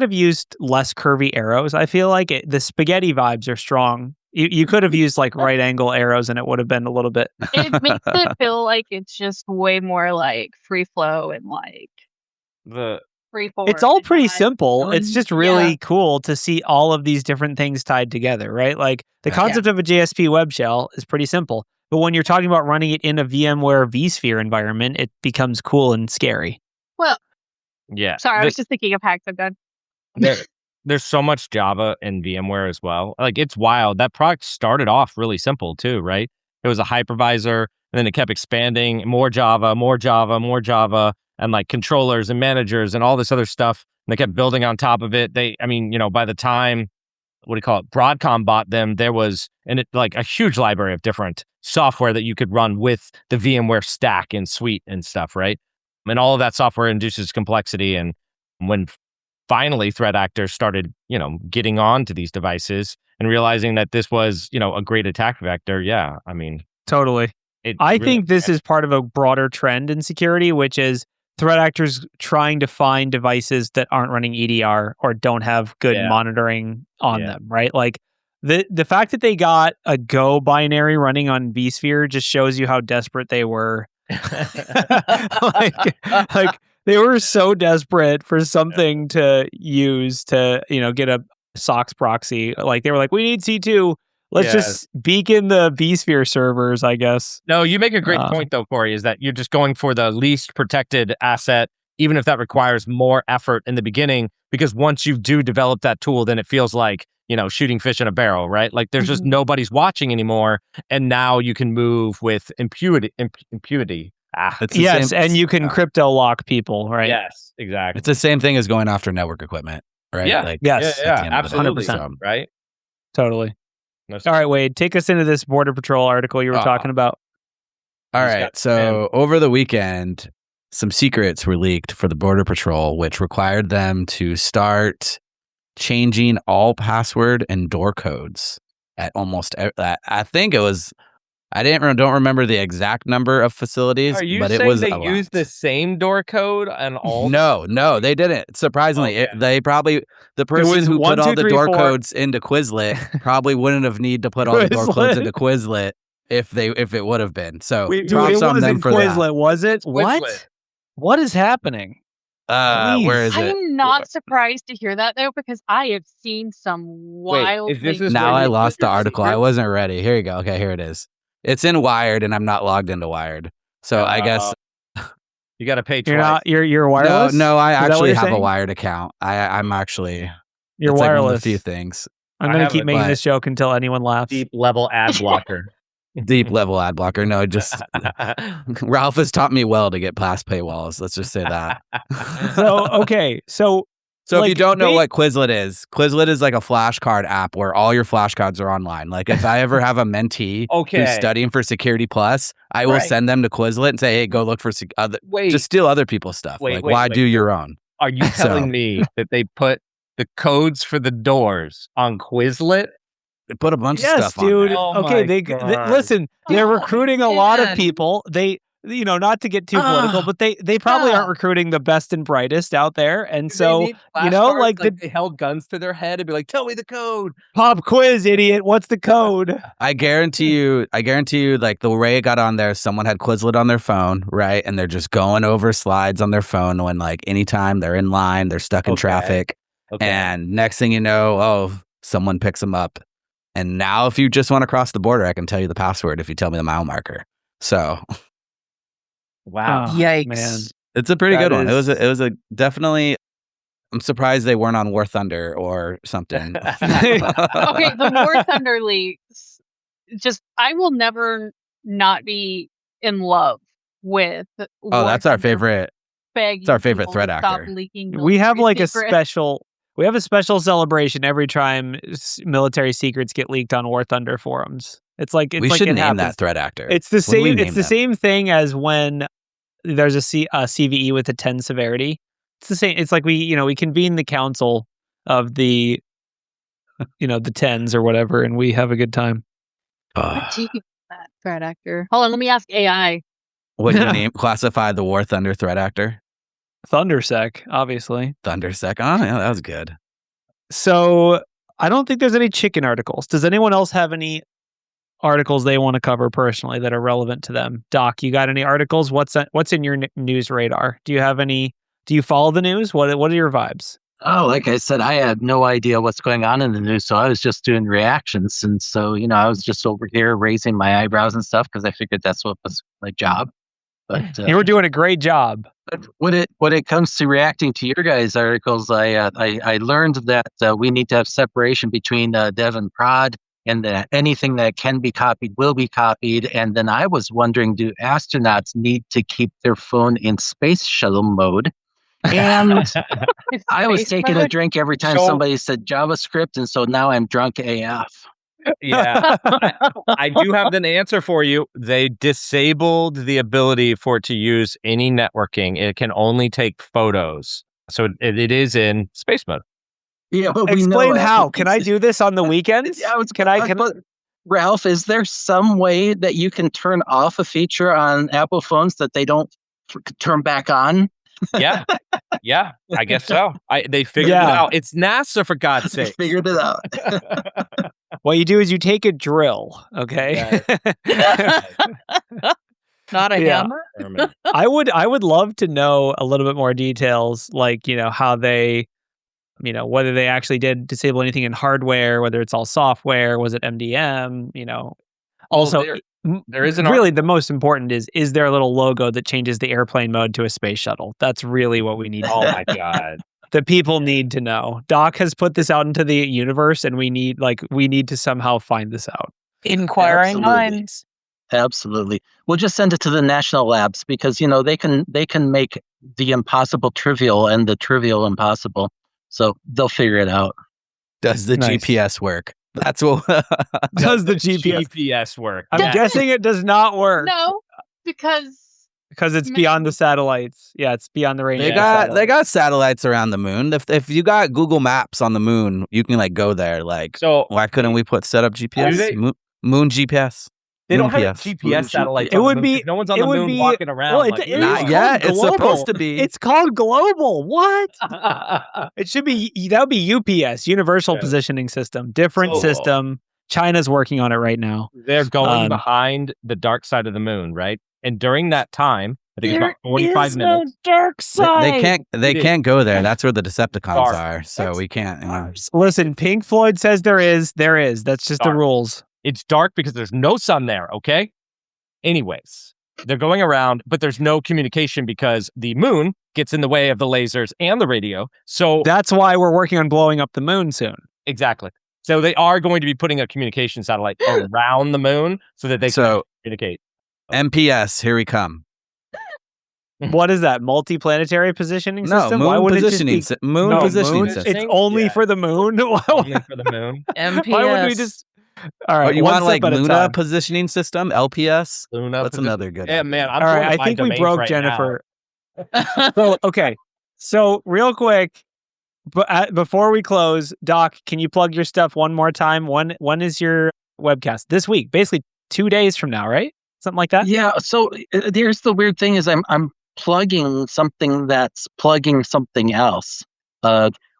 used less curvy arrows. I feel like the spaghetti vibes are strong. You could have used like right angle arrows, and it would have been a little bit. It makes it feel like it's just way more like free flow and like the. It's all pretty simple. It's just really cool to see all of these different things tied together, right? Like the concept of a JSP web shell is pretty simple. But when you're talking about running it in a VMware vSphere environment, it becomes cool and scary. Well, yeah. Sorry, I was just thinking of hacks I've done. There's so much Java in VMware as well. Like it's wild. That product started off really simple too, right? It was a hypervisor, and then it kept expanding, more Java, and like controllers and managers and all this other stuff. And they kept building on top of it. By the time, Broadcom bought them, there was like a huge library of different software that you could run with the VMware stack and suite and stuff, right? And all of that software induces complexity. And when finally threat actors started, getting onto these devices and realizing that this was, a great attack vector, Totally. I think this is part of a broader trend in security, which is threat actors trying to find devices that aren't running EDR or don't have good monitoring on them, right? Like the fact that they got a Go binary running on vSphere just shows you how desperate they were. like they were so desperate for something to use to, get a SOX proxy. Like they were like, we need C2. Let's just beacon the vSphere servers, I guess. No, you make a great point, though, Corey, is that you're just going for the least protected asset, even if that requires more effort in the beginning, because once you do develop that tool, then it feels like, shooting fish in a barrel, right? Like there's just nobody's watching anymore. And now you can move with impunity. Yes, and you can crypto lock people, right? Yes, exactly. It's the same thing as going after network equipment, right? Yeah, like, yes, absolutely, 100%, right? Totally. All right, Wade, take us into this Border Patrol article you were talking about. All right. So over the weekend, some secrets were leaked for the Border Patrol, which required them to start changing all password and door codes at almost, I think it was, don't remember the exact number of facilities, Are you but saying it was they used the same door code and all? No, they didn't. Surprisingly, the person who put all the door codes into Quizlet probably wouldn't have need to put all the door codes into Quizlet if it would have been. So props on them for Quizlet, that. was it? Quizlet. What is happening? Where is it? I'm not surprised to hear that though, because I have seen some wild things. Now I lost the article. I wasn't ready. Here you go. Okay, here it is. It's in Wired, and I'm not logged into Wired. So I guess you got to pay twice. You're wireless? No, I actually have a Wired account. I'm actually you're it's wireless. Like one of the few things. I'm going to keep making this joke until anyone laughs. Deep level ad blocker. Deep level ad blocker. No, just Ralph has taught me well to get past paywalls. Let's just say that. So if you don't know what Quizlet is like a flashcard app where all your flashcards are online. Like if I ever have a mentee who's studying for Security Plus, I will send them to Quizlet and say, hey, go look for just steal other people's stuff. Why do your own? Are you telling me that they put the codes for the doors on Quizlet? They put a bunch of stuff dude. on there. They listen, they're recruiting a lot of people. They not to get too political, but they probably aren't recruiting the best and brightest out there. And so, they held guns to their head and be like, tell me the code. Pop quiz, idiot. What's the code? I guarantee you, like the way it got on there, someone had Quizlet on their phone, right? And they're just going over slides on their phone when like anytime they're in line, they're stuck in traffic. And next thing you know, someone picks them up. And now if you just want to cross the border, I can tell you the password if you tell me the mile marker. So Wow. Yikes. Man. It's a pretty That good one. is- It was a definitely. I'm surprised they weren't on War Thunder or something. Okay, the War Thunder leaks. Just, I will never not be in love with. Oh, War that's our Thunder favorite. begging It's our favorite people threat to stop actor. leaking We have military like a secrets. special. We have a special celebration every time military secrets get leaked on War Thunder forums. It's like We like should it name happens. that threat actor. It's the What do we same. name It's the them? same thing as when there's a CVE with a 10 severity. It's the same. It's like we convene the council of the the 10s or whatever, and we have a good time. What do you think of that threat actor? Hold on, let me ask AI. What do you name? Classify the War Thunder threat actor. Thundersec, obviously. Thundersec. Oh yeah, that was good. So I don't think there's any chicken articles. Does anyone else have any articles they want to cover personally that are relevant to them? Doc, you got any articles? What's in your news radar? Do you have any? Do you follow the news? What are your vibes? Oh, like I said, I had no idea what's going on in the news, so I was just doing reactions. And so, I was just over here raising my eyebrows and stuff because I figured that's what was my job. But You were doing a great job. But when it comes to reacting to your guys' articles, I learned that we need to have separation between dev and prod, and that anything that can be copied will be copied. And then I was wondering, do astronauts need to keep their phone in space shuttle mode? And I was taking a drink every time somebody said JavaScript, and so now I'm drunk AF. Yeah. I do have an answer for you. They disabled the ability for it to use any networking. It can only take photos. So it is in space mode. Yeah, but Explain we know how. Can I do this on the weekends? But Ralph, is there some way that you can turn off a feature on Apple phones that they don't turn back on? Yeah. Yeah, I guess so. They figured it out. It's NASA, for God's sake. Figured it out. What you do is you take a drill, okay? Not a hammer? I would love to know a little bit more details, like, how they, whether they actually did disable anything in hardware, whether it's all software, was it MDM, Also, there is really the most important is there a little logo that changes the airplane mode to a space shuttle? That's really what we need. Oh my God. The people need to know. Doc has put this out into the universe, and we need to somehow find this out. Inquiring minds. Absolutely. We'll just send it to the national labs because they can make the impossible trivial and the trivial impossible. So they'll figure it out. Does the GPS work? That's what. Does the GPS work? I'm guessing it does not work. No, because it's beyond the satellites. Yeah, it's beyond the range. They got satellites around the moon. If you got Google Maps on the moon, you can go there. So why couldn't we set up GPS? Moon GPS. They don't have GPS satellites. It would be no one's on the moon walking around. Not yet. It's supposed to be. It's called global. What? It should be. That would be UPS, Universal Positioning System. Different system. China's working on it right now. They're going behind the dark side of the moon, right? And during that time, I think it's about 45 minutes. No dark side. They can't go there. That's where the Decepticons are. So we can't. Listen, Pink Floyd says there is. There is. That's just the rules. It's dark because there's no sun there, okay? Anyways, they're going around, but there's no communication because the moon gets in the way of the lasers and the radio. So that's why we're working on blowing up the moon soon. Exactly. So they are going to be putting a communication satellite around the moon so that they can communicate. MPS, here we come. What is that? Multi-planetary positioning system? Moon Why would positioning. Moon Positioning system. It's only for the moon? Only for the moon. MPS. Why would we just... All right, you want Luna positioning system, LPS? Luna. That's another good. Yeah, man. All right, I think we broke Jennifer. So real quick, before we close, Doc, can you plug your stuff one more time? When is your webcast? This week, basically 2 days from now, right? Something like that. Yeah. So here's the weird thing: is I'm plugging something that's plugging something else.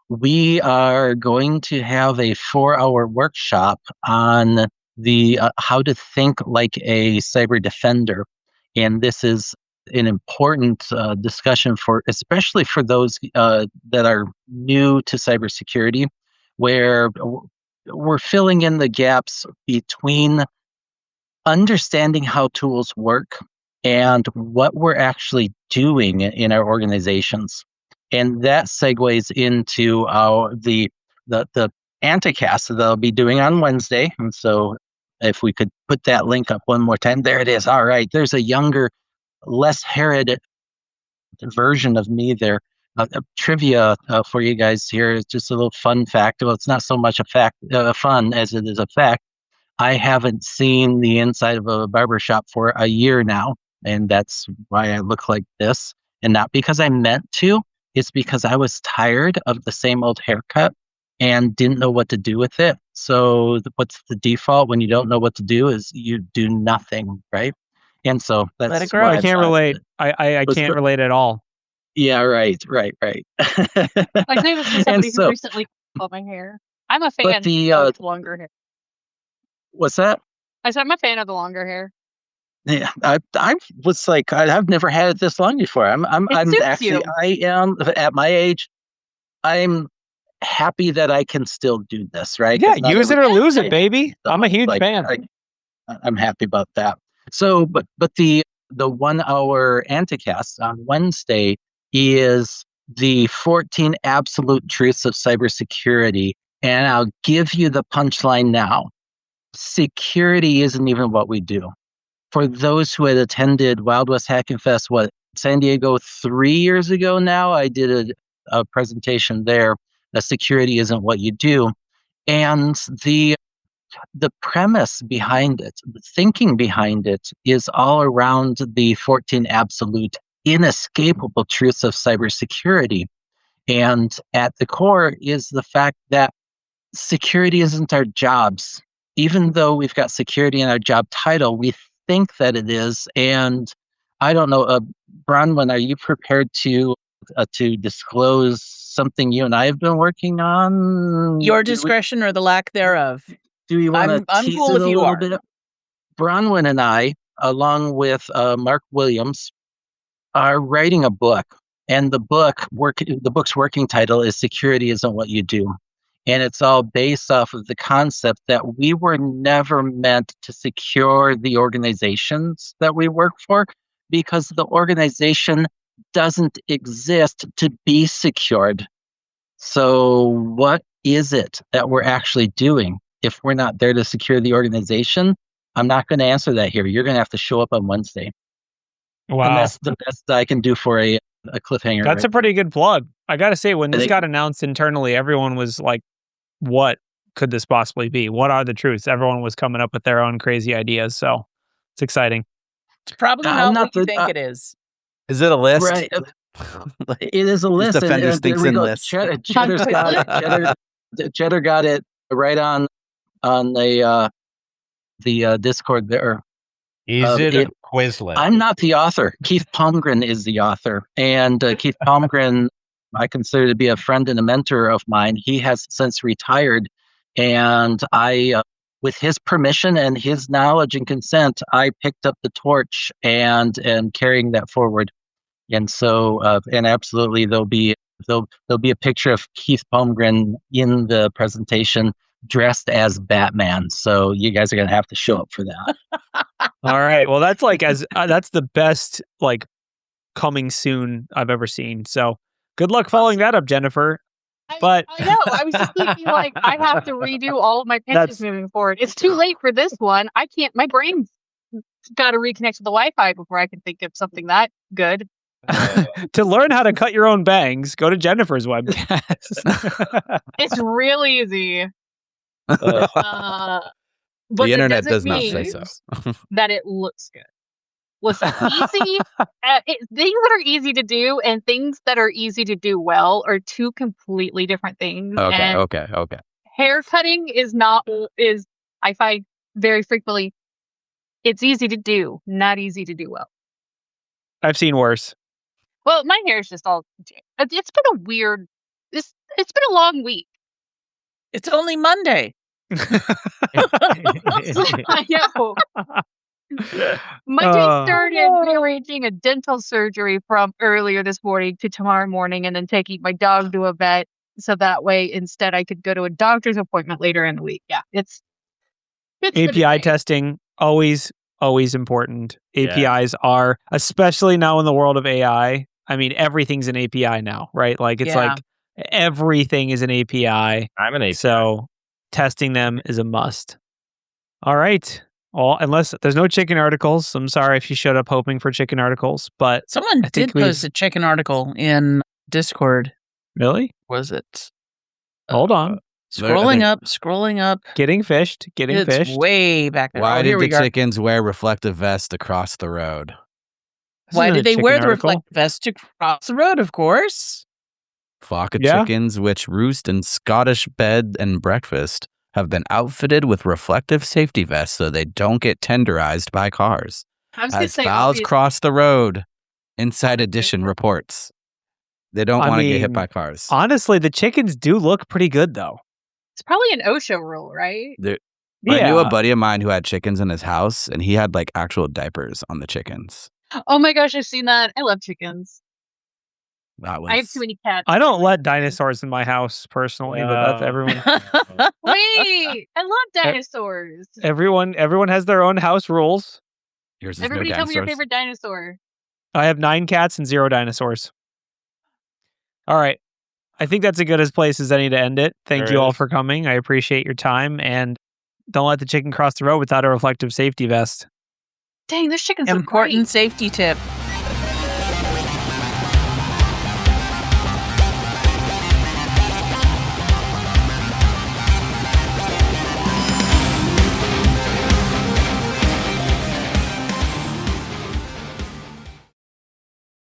We are going to have a 4-hour workshop on the how to think like a cyber defender, and this is an important discussion especially for those that are new to cybersecurity, where we're filling in the gaps between understanding how tools work and what we're actually doing in our organizations. And that segues into the Anticast that I'll be doing on Wednesday. And so if we could put that link up one more time. There it is. All right. There's a younger, less Herod version of me there. Trivia for you guys here is just a little fun fact. Well, it's not so much a fact, fun as it is a fact. I haven't seen the inside of a barbershop for a year now, and that's why I look like this. And not because I meant to, it's because I was tired of the same old haircut and didn't know what to do with it. So what's the default when you don't know what to do is you do nothing, right? And so that's Let it grow. I can't relate. I can't relate at all. Yeah, right. I say this to somebody who recently cut my hair. I'm a fan of longer hair. What's that? I said I'm a fan of the longer hair. Yeah, I was like, I've never had it this long before. I'm actually, you. I am at my age. I'm happy that I can still do this, right? Yeah, use it or lose it, baby. So I'm a huge fan. I'm happy about that. So, but the 1 hour Anticast on Wednesday is the 14 absolute truths of cybersecurity, and I'll give you the punchline now. Security isn't even what we do. For those who had attended Wild West Hacking Fest, San Diego 3 years ago now, I did a presentation there. Security isn't what you do. And the premise behind it, the thinking behind it is all around the 14 absolute inescapable truths of cybersecurity. And at the core is the fact that security isn't our jobs. Even though we've got security in our job title, we think that it is. And I don't know, Bronwyn, are you prepared to disclose something you and I have been working on? Your discretion or the lack thereof. Do you want to I'm cool if you are. bit? Bronwyn and I, along with Mark Williams, are writing a book. And the book's working title is Security Isn't What You Do. And it's all based off of the concept that we were never meant to secure the organizations that we work for, because the organization doesn't exist to be secured. So what is it that we're actually doing if we're not there to secure the organization? I'm not going to answer that here. You're going to have to show up on Wednesday. Wow. And that's the best I can do for a cliffhanger. That's a pretty good plug. I got to say, when this got announced internally, everyone was like, what could this possibly be? What are the truths? Everyone was coming up with their own crazy ideas. So it's exciting. It's probably not what you think it is. Is it a list? Right. It is a list. Defender stinks in list. Cheddar's got it. Cheddar got it right on the Discord there. Is it a Quizlet? I'm not the author. Keith Palmgren is the author. And Keith Palmgren, I consider to be a friend and a mentor of mine. He has since retired. And I, with his permission and his knowledge and consent, I picked up the torch and carrying that forward. And so, and absolutely, there'll be a picture of Keith Palmgren in the presentation dressed as Batman. So you guys are going to have to show up for that. All right. Well, that's like that's the best like coming soon I've ever seen. So good luck following that up, Jennifer. But I know. I was just thinking like I have to redo all of my pitches moving forward. It's too late for this one. I can't. My brain's got to reconnect to the Wi-Fi before I can think of something that good. To learn how to cut your own bangs, go to Jennifer's webcast. It's real easy. But the internet does not say so. That it looks good. Listen, easy. Things that are easy to do and things that are easy to do well are two completely different things. Okay. Hair cutting is I find very frequently it's easy to do, not easy to do well. I've seen worse. Well, my hair is just all. It's been a weird. It's been a long week. It's only Monday. I know. Monday started rearranging a dental surgery from earlier this morning to tomorrow morning, and then taking my dog to a vet, so that way instead I could go to a doctor's appointment later in the week. Yeah, it's API testing always always important. Yeah. APIs are, especially now in the world of AI. I mean, everything's an API now, right? Like it's like everything is an API. I'm an API. So testing them is a must. All right. Well, unless there's no chicken articles, I'm sorry if you showed up hoping for chicken articles, but Someone did post a chicken article in Discord. Really? Was it? Hold on. Scrolling up. Getting fished. It's way back there. Why Oh, did here we the go. chickens wear reflective vests across the road? Why did they wear the reflective vest to cross the road? Of course. Flock of chickens which roost in Scottish bed and breakfast have been outfitted with reflective safety vests so they don't get tenderized by cars. As fowls cross the road, Inside Edition reports. They don't want to get hit by cars. Honestly, the chickens do look pretty good, though. It's probably an OSHA rule, right? I knew a buddy of mine who had chickens in his house, and he had like actual diapers on the chickens. Oh my gosh, I've seen that. I love chickens. I have too many cats. I don't let dinosaurs in my house personally, but that's everyone. Wait, I love dinosaurs. Everyone has their own house rules. Everybody tell me your favorite dinosaur. I have 9 cats and 0 dinosaurs. All right. I think that's as good a place as any to end it. Thank you all for coming. I appreciate your time. And don't let the chicken cross the road without a reflective safety vest. Dang, this chicken's important safety tip.